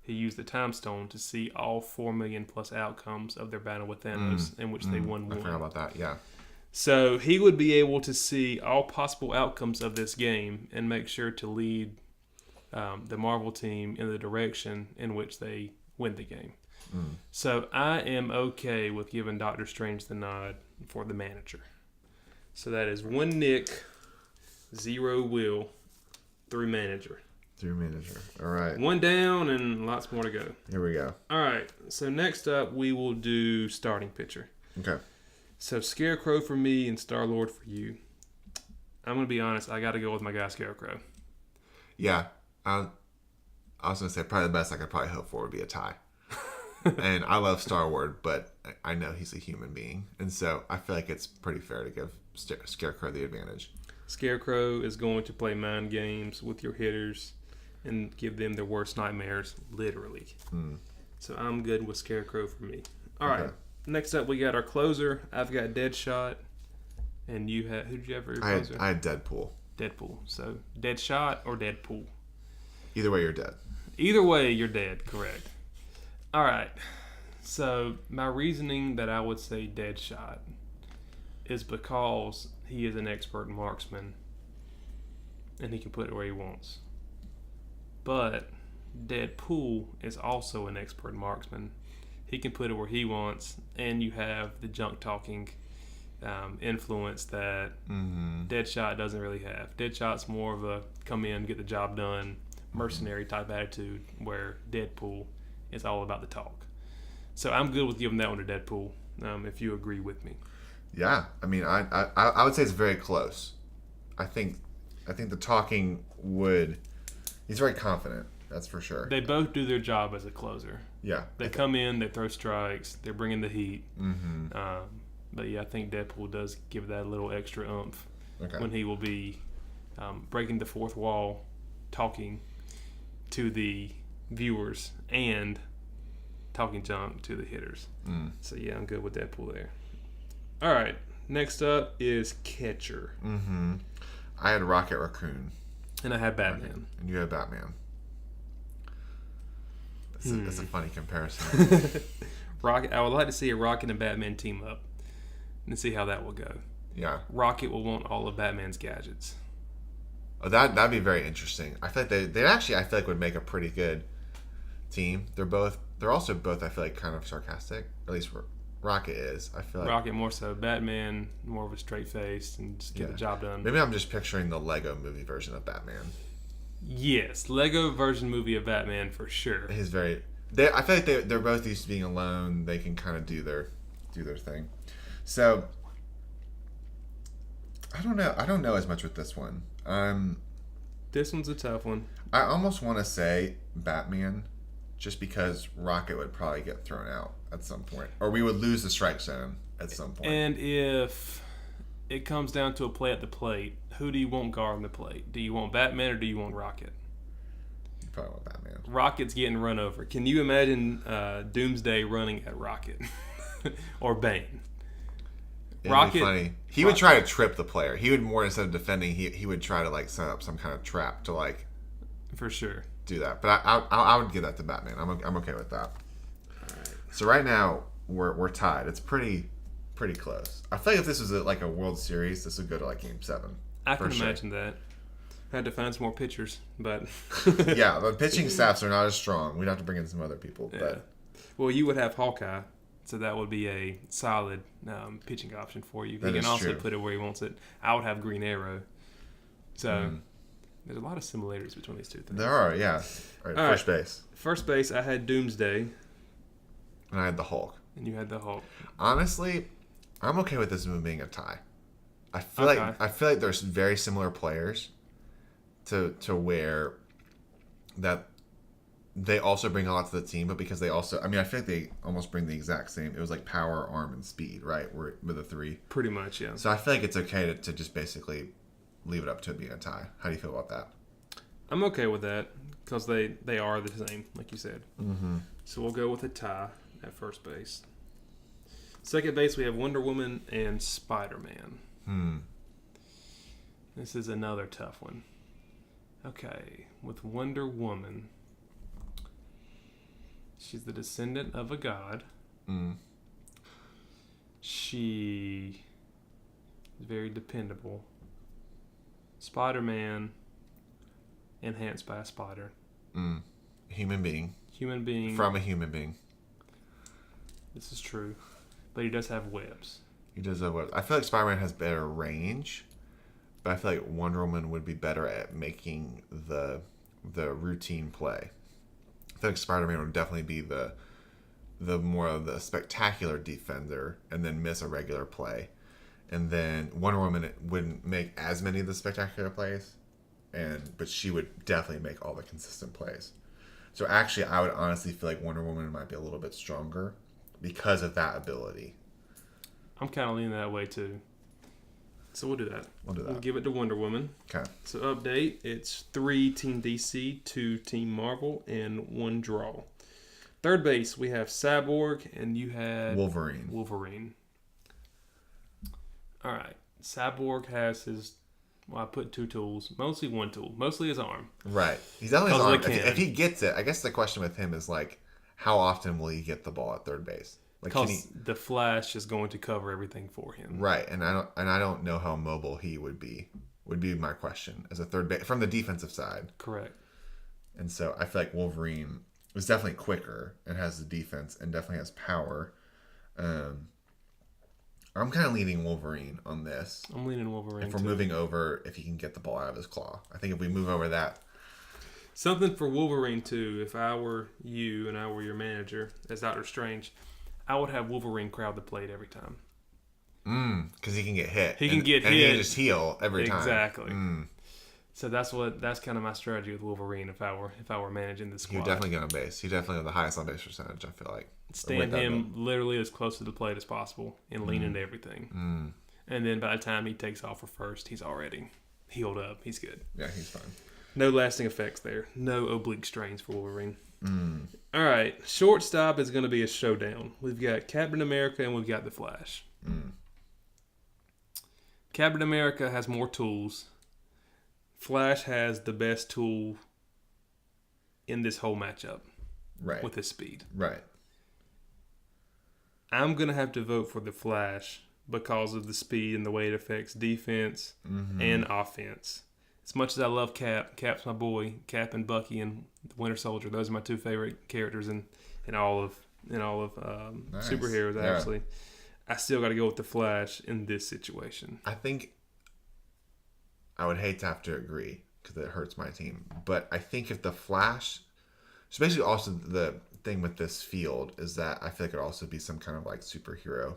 he used the Time Stone to see all 4 million plus outcomes of their battle with Thanos, in which they won one. I forgot about that. Yeah. So he would be able to see all possible outcomes of this game and make sure to lead the Marvel team in the direction in which they win the game. So I am okay with giving Doctor Strange the nod for the manager. So that is 1 Nick, 0 Will, 3 manager. 3 manager. All right. 1 down and lots more to go. Here we go. All right. So next up, we will do starting pitcher. Okay. So Scarecrow for me and Star-Lord for you. I'm going to be honest. I got to go with my guy Scarecrow. Yeah. I was going to say probably the best I could probably hope for would be a tie. And I love Star-Lord, but I know he's a human being. And so I feel like it's pretty fair to give Scarecrow the advantage. Scarecrow is going to play mind games with your hitters and give them their worst nightmares, literally. So I'm good with Scarecrow for me. All right. Next up, we got our closer. I've got Deadshot. And you had, who did you have for your closer? I had Deadpool. Deadpool. So Deadshot or Deadpool? Either way, you're dead. Either way, you're dead. Correct. All right. So my reasoning that I would say Deadshot is because he is an expert marksman and he can put it where he wants. But Deadpool is also an expert marksman. He can put it where he wants, and you have the junk talking influence that Deadshot doesn't really have. Deadshot's more of a come in, get the job done, mercenary type attitude, where Deadpool is all about the talk. So I'm good with giving that one to Deadpool, if you agree with me. Yeah, I mean, I would say it's very close. I think the talking would. He's very confident. That's for sure. They both do their job as a closer. Yeah. They come in, they throw strikes, they're bringing the heat. But yeah, I think Deadpool does give that a little extra oomph when he will be breaking the fourth wall, talking to the viewers and talking junk to the hitters. So yeah, I'm good with Deadpool there. All right, next up is catcher. I had Rocket Raccoon. And I had Batman. And you had Batman. That's a funny comparison. Rocket. I would like to see a Rocket and Batman team up and see how that will go. Yeah. Rocket will want all of Batman's gadgets. Oh, that'd be very interesting. I feel like they actually I feel like would make a pretty good team. They're also both I feel like kind of sarcastic. At least Rocket is. I feel like Rocket more so. Batman more of a straight face and just get the job done. Maybe I'm just picturing the Lego movie version of Batman. Yes, Lego version movie of Batman for sure. He's very. I feel like they're both used to being alone. They can kind of do their thing. So I don't know. I don't know as much with this one. This one's a tough one. I almost want to say Batman, just because Rocket would probably get thrown out at some point, or we would lose the strike zone at some point. And if it comes down to a play at the plate, who do you want guarding the plate? Do you want Batman or do you want Rocket? You probably want Batman. Rocket's getting run over. Can you imagine Doomsday running at Rocket or Bane? It'd be funny. He would try to trip the player. He would more, instead of defending, he would try to like set up some kind of trap to like for sure do that. But I would give that to Batman. I'm okay with that. All right. So right now we're tied. It's pretty close. I feel like if this was like a World Series, this would go to like Game 7. I can imagine that. I had to find some more pitchers, but yeah, the pitching staffs are not as strong. We'd have to bring in some other people. yeah. But well, you would have Hawkeye, so that would be a solid pitching option for you. He can also put it where he wants it. I would have Green Arrow. So there's a lot of similarities between these two things. There are, yeah. All right, first base. First base, I had Doomsday. And I had the Hulk. And you had the Hulk. Honestly, I'm okay with this move being a tie. I feel like there's very similar players to where that they also bring a lot to the team, but because they also, I feel like they almost bring the exact same. It was like power, arm, and speed, right? With the three. Pretty much, yeah. So I feel like it's okay to just basically leave it up to it being a tie. How do you feel about that? I'm okay with that because they are the same, like you said. Mm-hmm. So we'll go with a tie at first base. Second base, we have Wonder Woman and Spider-Man. This is another tough one. Okay, with Wonder Woman, she's the descendant of a god. She is very dependable. Spider-Man, enhanced by a spider. Human being. Human being. From a human being. This is true. But he does have webs. He does have webs. I feel like Spider-Man has better range, but I feel like Wonder Woman would be better at making the routine play. I feel like Spider-Man would definitely be the more of the spectacular defender and then miss a regular play. And then Wonder Woman wouldn't make as many of the spectacular plays, but she would definitely make all the consistent plays. So actually, I would honestly feel like Wonder Woman might be a little bit stronger because of that ability. I'm kind of leaning that way too. So we'll do that. We'll give it to Wonder Woman. Okay. So update, it's 3 Team DC, 2 Team Marvel, and 1 draw. Third base, we have Cyborg, and you had Wolverine. All right. Cyborg has his, I put 2 tools, mostly 1 tool, mostly his arm. Right. He's definitely his arm. If he gets it, I guess the question with him is like, how often will he get the ball at third base? Like, because the Flash is going to cover everything for him. Right, and I don't know how mobile he would be. Would be my question as a third base from the defensive side. Correct. And so I feel like Wolverine is definitely quicker and has the defense and definitely has power. I'm kind of leaning Wolverine on this. I'm leaning Wolverine. If we're moving over, if he can get the ball out of his claw, I think if we move over that. Something for Wolverine, too. If I were you and I were your manager as Doctor Strange, I would have Wolverine crowd the plate every time. Because he can get hit. He can get hit. And he can just heal every time. Exactly. So that's kind of my strategy with Wolverine if I were managing this squad. He would definitely get on base. He definitely has the highest on base percentage, I feel like. Stand him literally as close to the plate as possible and lean into everything. And then by the time he takes off for first, he's already healed up. He's good. Yeah, he's fine. No lasting effects there. No oblique strains for Wolverine. All right. Shortstop is going to be a showdown. We've got Captain America and we've got the Flash. Captain America has more tools. Flash has the best tool in this whole matchup. Right. With his speed. Right. I'm going to have to vote for the Flash because of the speed and the way it affects defense and offense. As much as I love Cap's my boy. Cap and Bucky and the Winter Soldier. Those are my 2 favorite characters in all of nice. Superheroes. Actually, I still got to go with the Flash in this situation. I think I would hate to have to agree because it hurts my team. But I think if the Flash, so basically also the thing with this field is that I feel like it would also be some kind of like superhero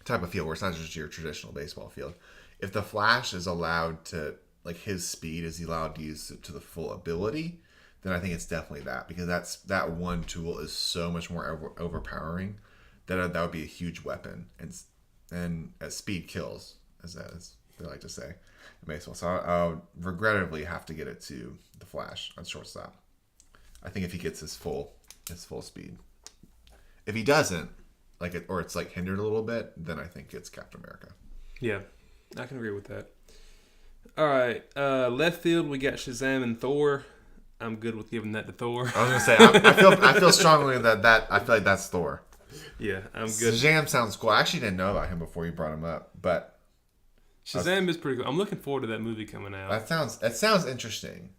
type of field where it's not just your traditional baseball field. If the Flash is allowed to, like his speed is allowed to use it to the full ability, then I think it's definitely that, because that one tool is so much more overpowering that would be a huge weapon, and speed kills, as they like to say in baseball. So I'll regrettably have to get it to the Flash on shortstop. I think if he gets his full speed. If he doesn't, or it's like hindered a little bit, then I think it's Captain America. Yeah, I can agree with that. All right, left field we got Shazam and Thor. I'm good with giving that to Thor. I was gonna say I feel strongly that I feel like that's Thor. Yeah, I'm good. Shazam sounds cool. I actually didn't know about him before you brought him up, but Shazam is pretty cool. I'm looking forward to that movie coming out. that sounds interesting.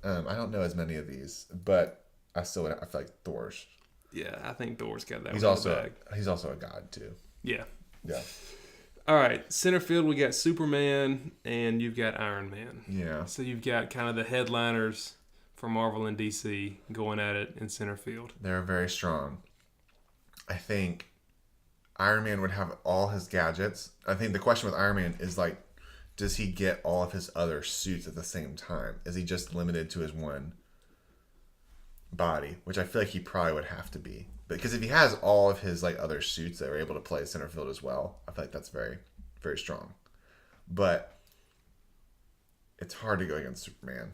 I don't know as many of these, but I feel like Thor's. Yeah, I think Thor's got that. He's one also in the bag. he's also a god too. Yeah. Yeah. All right, center field we got Superman and you've got Iron Man. Yeah. So you've got kind of the headliners for Marvel and DC going at it in center field. They're very strong. I think Iron Man would have all his gadgets. I think the question with Iron Man is like, does he get all of his other suits at the same time? Is he just limited to his one body? Which I feel like he probably would have to be. Because if he has all of his like other suits that are able to play center field as well, I feel like that's very, very strong. But it's hard to go against Superman.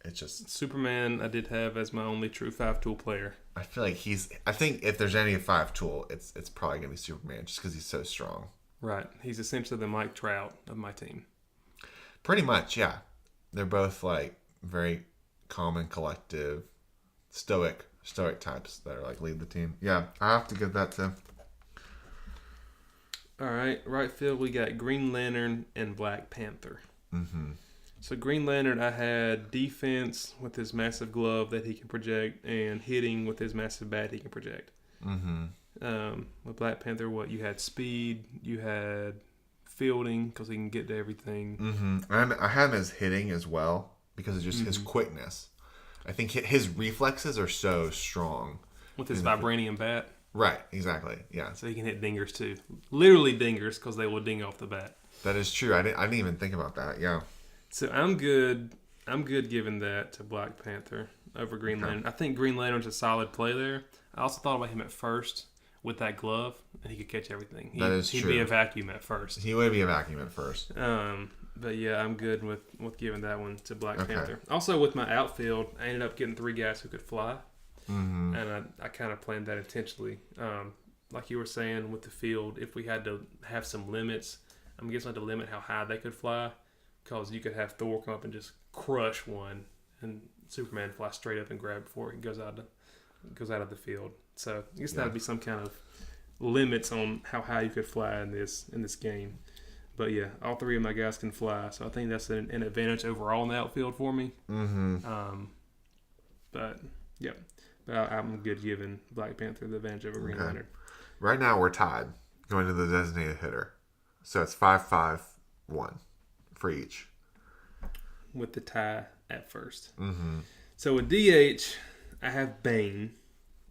It's just Superman I did have as my only true 5-tool player. I feel like I think if there's any 5-tool, it's probably gonna be Superman just because he's so strong. Right. He's essentially the Mike Trout of my team. Pretty much, yeah. They're both like very calm and collective, stoic types that are like lead the team. Yeah, I have to give that to. All right, right field we got Green Lantern and Black Panther. Mm-hmm. So Green Lantern, I had defense with his massive glove that he can project, and hitting with his massive bat he can project. Mm-hmm. With Black Panther, you had speed, you had fielding because he can get to everything. Mm-hmm. And I had him as hitting as well because of just his quickness. I think his reflexes are so strong With his vibranium bat. Right, exactly. Yeah. So he can hit dingers too. Literally dingers because they will ding off the bat. That is true. I didn't even think about that. Yeah. So I'm good giving that to Black Panther over Green Lantern. I think Green Lantern's a solid play there. I also thought about him at first with that glove, and he could catch everything. That is true. He'd be a vacuum at first. He would be a vacuum at first. But yeah, I'm good with giving that one to Black Panther. Also, with my outfield, I ended up getting 3 guys who could fly. Mm-hmm. And I kind of planned that intentionally. Like you were saying with the field, if we had to have some limits, I'm guessing I had to limit how high they could fly, because you could have Thor come up and just crush one, and Superman fly straight up and grab before he goes out of the field. So I guess that would be some kind of limits on how high you could fly in this game. But yeah, all 3 of my guys can fly, so I think that's an advantage overall in the outfield for me. Mm-hmm. But yeah. I'm good giving Black Panther the advantage over Green Lantern. Right now we're tied going to the designated hitter. So it's 5-5-1 for each. With the tie at first. Mm-hmm. So with DH, I have Bane.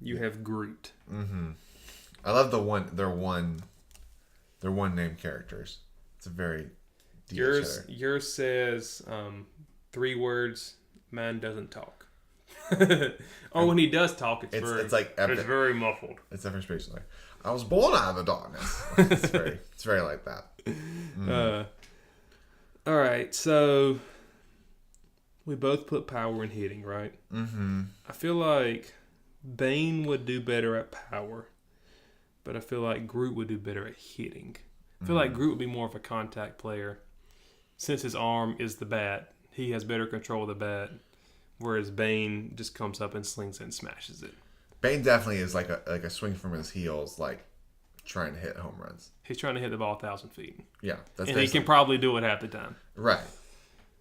You have Groot. Mm-hmm. I love their one name characters. It's a very DH hitter. Yours says 3 words, mine doesn't talk. Or when he does talk, it's like epic. It's very muffled. It's ever speech like, I was born out of the darkness. It's very like that. Mm. All right, so we both put power in hitting, right? Mm-hmm. I feel like Bane would do better at power, but I feel like Groot would do better at hitting. I feel like Groot would be more of a contact player. Since his arm is the bat, he has better control of the bat. Whereas Bane just comes up and slings it and smashes it. Bane definitely is like a swing from his heels, like trying to hit home runs. He's trying to hit the ball 1,000 feet. Yeah, and he can probably do it half the time. Right.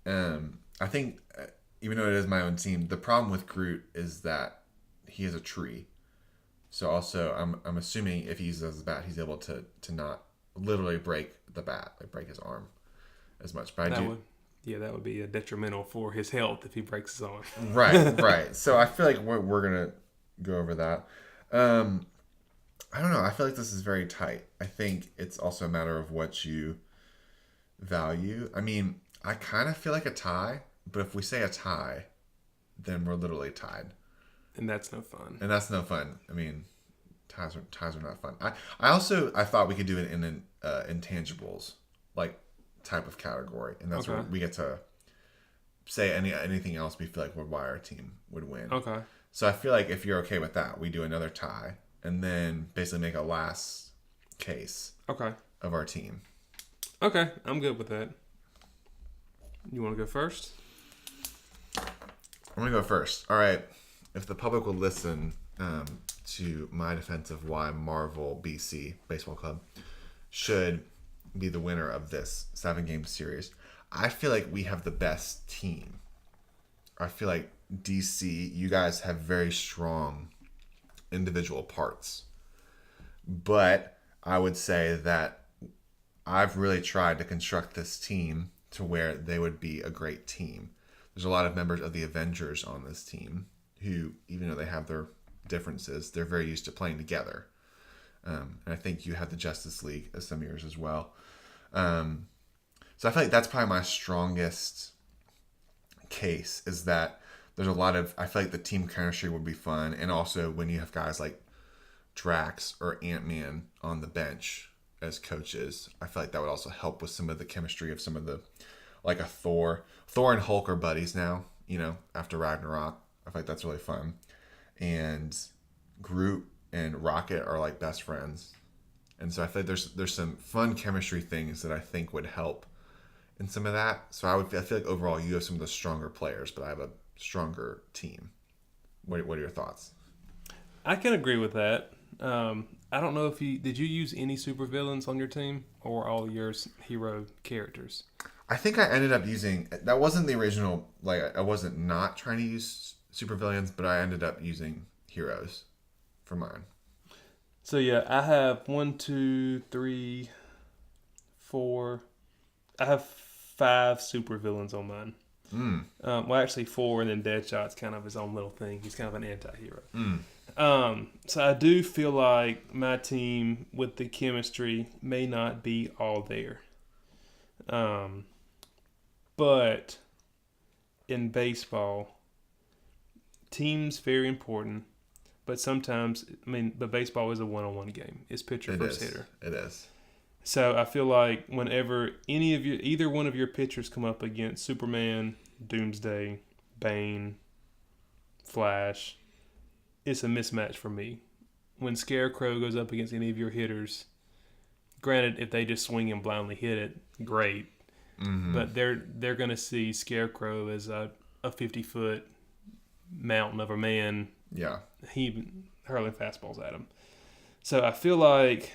I think even though it is my own team, the problem with Groot is that he is a tree. So also, I'm assuming if he uses the bat, he's able to not literally break the bat, like break his arm as much. But that would be detrimental for his health if he breaks his arm. Right. So I feel like we're going to go over that. I don't know. I feel like this is very tight. I think it's also a matter of what you value. I mean, I kind of feel like a tie, but if we say a tie, then we're literally tied. And that's no fun. And that's no fun. I mean, ties are not fun. I thought we could do it in an intangibles like type of category, and that's where we get to say anything else we feel like why our team would win. Okay. So I feel like if you're okay with that, we do another tie, and then basically make a last case. Okay. Of our team. Okay, I'm good with that. You want to go first? I'm gonna go first. All right. If the public will listen to my defense of why Marvel BC Baseball Club should be the winner of this 7-game series, I feel like we have the best team. I feel like DC, you guys have very strong individual parts. But I would say that I've really tried to construct this team to where they would be a great team. There's a lot of members of the Avengers on this team who, even though they have their differences, they're very used to playing together. And I think you have the Justice League as some years as well. So I feel like that's probably my strongest case, is that there's a lot of, I feel like the team chemistry would be fun. And also when you have guys like Drax or Ant-Man on the bench as coaches, I feel like that would also help with some of the chemistry of some of the, like a Thor and Hulk are buddies now, after Ragnarok. I feel like that's really fun. And Groot and Rocket are like best friends. And so I feel like there's some fun chemistry things that I think would help in some of that. So I feel like overall you have some of the stronger players, but I have a stronger team. What are your thoughts? I can agree with that. I don't know if did you use any supervillains on your team, or all your hero characters? I think I ended up using, that wasn't the original, like I wasn't not trying to use supervillains, but I ended up using heroes for mine. So yeah, I have 1, 2, 3, 4. I have 5 supervillains on mine. Well, actually 4, and then Deadshot's kind of his own little thing. He's kind of an anti-hero. So I do feel like my team with the chemistry may not be all there. But in baseball, team's very important. But sometimes, but baseball is a one-on-one game. It's pitcher versus hitter. It is. So I feel like whenever either one of your pitchers come up against Superman, Doomsday, Bane, Flash, it's a mismatch for me. When Scarecrow goes up against any of your hitters, granted, if they just swing and blindly hit it, great. Mm-hmm. But they're going to see Scarecrow as a 50-foot mountain of a man. Yeah. He hurling fastballs at him. So I feel like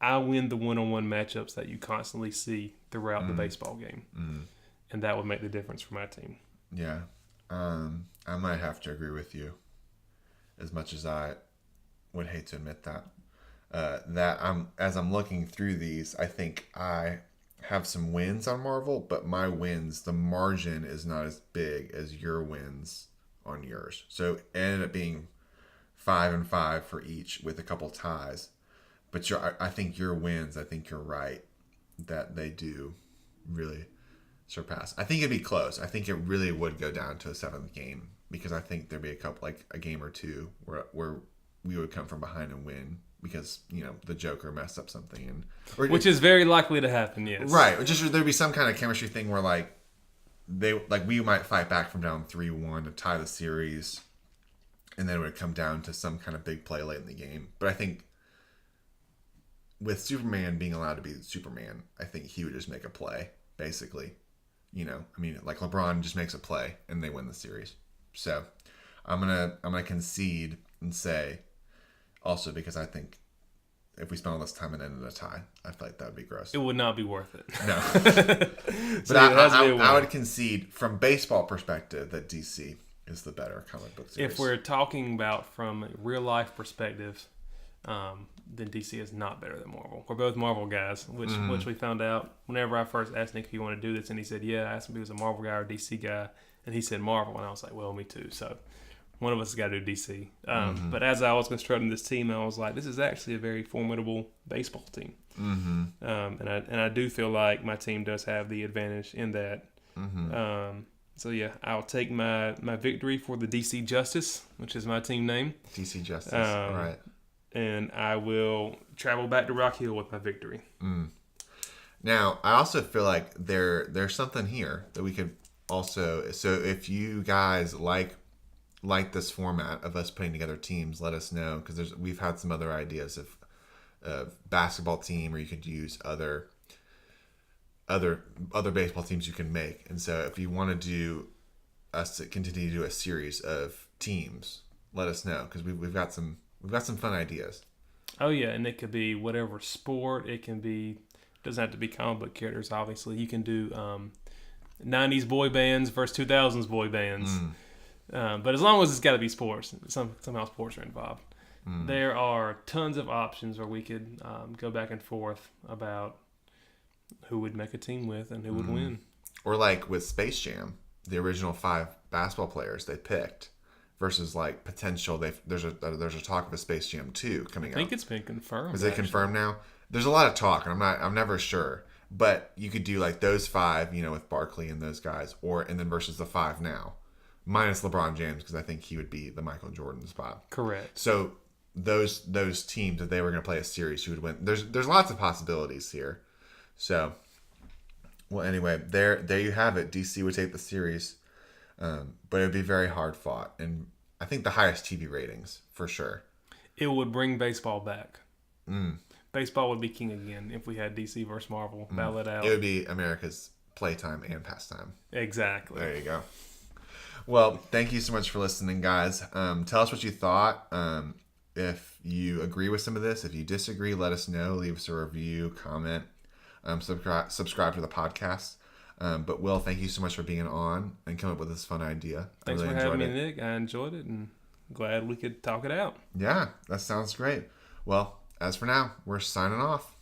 I win the one-on-one matchups that you constantly see throughout the baseball game. And that would make the difference for my team. Yeah. I might have to agree with you, as much as I would hate to admit that. As I'm looking through these, I think I have some wins on Marvel, but my wins, the margin is not as big as your wins on yours. So it ended up being 5-5 for each with a couple ties. But I think your wins, I think you're right that they do really surpass. I think it'd be close. I think it really would go down to a 7th game, because I think there'd be a couple, like a game or two where we would come from behind and win because, the Joker messed up something, which is very likely to happen. Yes. Right. Or just there'd be some kind of chemistry thing where we might fight back from down 3-1 to tie the series, and then it would come down to some kind of big play late in the game. But I think with Superman being allowed to be Superman, I think he would just make a play, basically. Like LeBron just makes a play and they win the series. So I'm gonna concede and say, also because I think if we spent all this time and ended a tie, I feel like that would be gross. It would not be worth it. No. But I would concede from baseball perspective that DC is the better comic book series. If we're talking about from a real life perspective, then DC is not better than Marvel. We're both Marvel guys, which we found out whenever I first asked Nick if he wanted to do this, and he said, yeah. I asked him if he was a Marvel guy or a DC guy, and he said Marvel, and I was like, well, me too. So one of us has got to do DC. But as I was constructing this team, I was like, this is actually a very formidable baseball team. And I do feel like my team does have the advantage in that. So yeah, I'll take my victory for the DC Justice, which is my team name. DC Justice. All right. And I will travel back to Rock Hill with my victory. Now, I also feel like there's something here that we could also. So if you guys like this format of us putting together teams, let us know, because we've had some other ideas of basketball team, or you could use other baseball teams you can make. And so if you want to do us to continue to do a series of teams, let us know, because we've got some fun ideas. Oh yeah, and it could be whatever sport. It can be, doesn't have to be comic book characters. Obviously, you can do 90s boy bands versus 2000s boy bands. But as long as it's got to be sports, somehow sports are involved. There are tons of options where we could go back and forth about who would make a team with and who would win. Or like with Space Jam, the original 5 basketball players they picked versus like potential. There's a talk of a Space Jam 2 coming out. I think it's been confirmed. Is it confirmed now? There's a lot of talk, and I'm never sure. But you could do like those 5, with Barkley and those guys, and then versus the 5 now, minus LeBron James, because I think he would be the Michael Jordan spot. Correct. So those teams, if they were going to play a series, who would win? There's lots of possibilities here. So, well, anyway, there you have it. DC would take the series, but it would be very hard fought, and I think the highest TV ratings for sure. It would bring baseball back. Baseball would be king again if we had DC versus Marvel battle it out. It would be America's playtime and pastime. Exactly. There you go. Well, thank you so much for listening, guys. Tell us what you thought. If you agree with some of this, if you disagree, let us know. Leave us a review, comment. Subscribe to the podcast. But Will, thank you so much for being on and coming up with this fun idea. Thanks for having me, Nick. I enjoyed it and glad we could talk it out. Yeah, that sounds great. Well, as for now, we're signing off.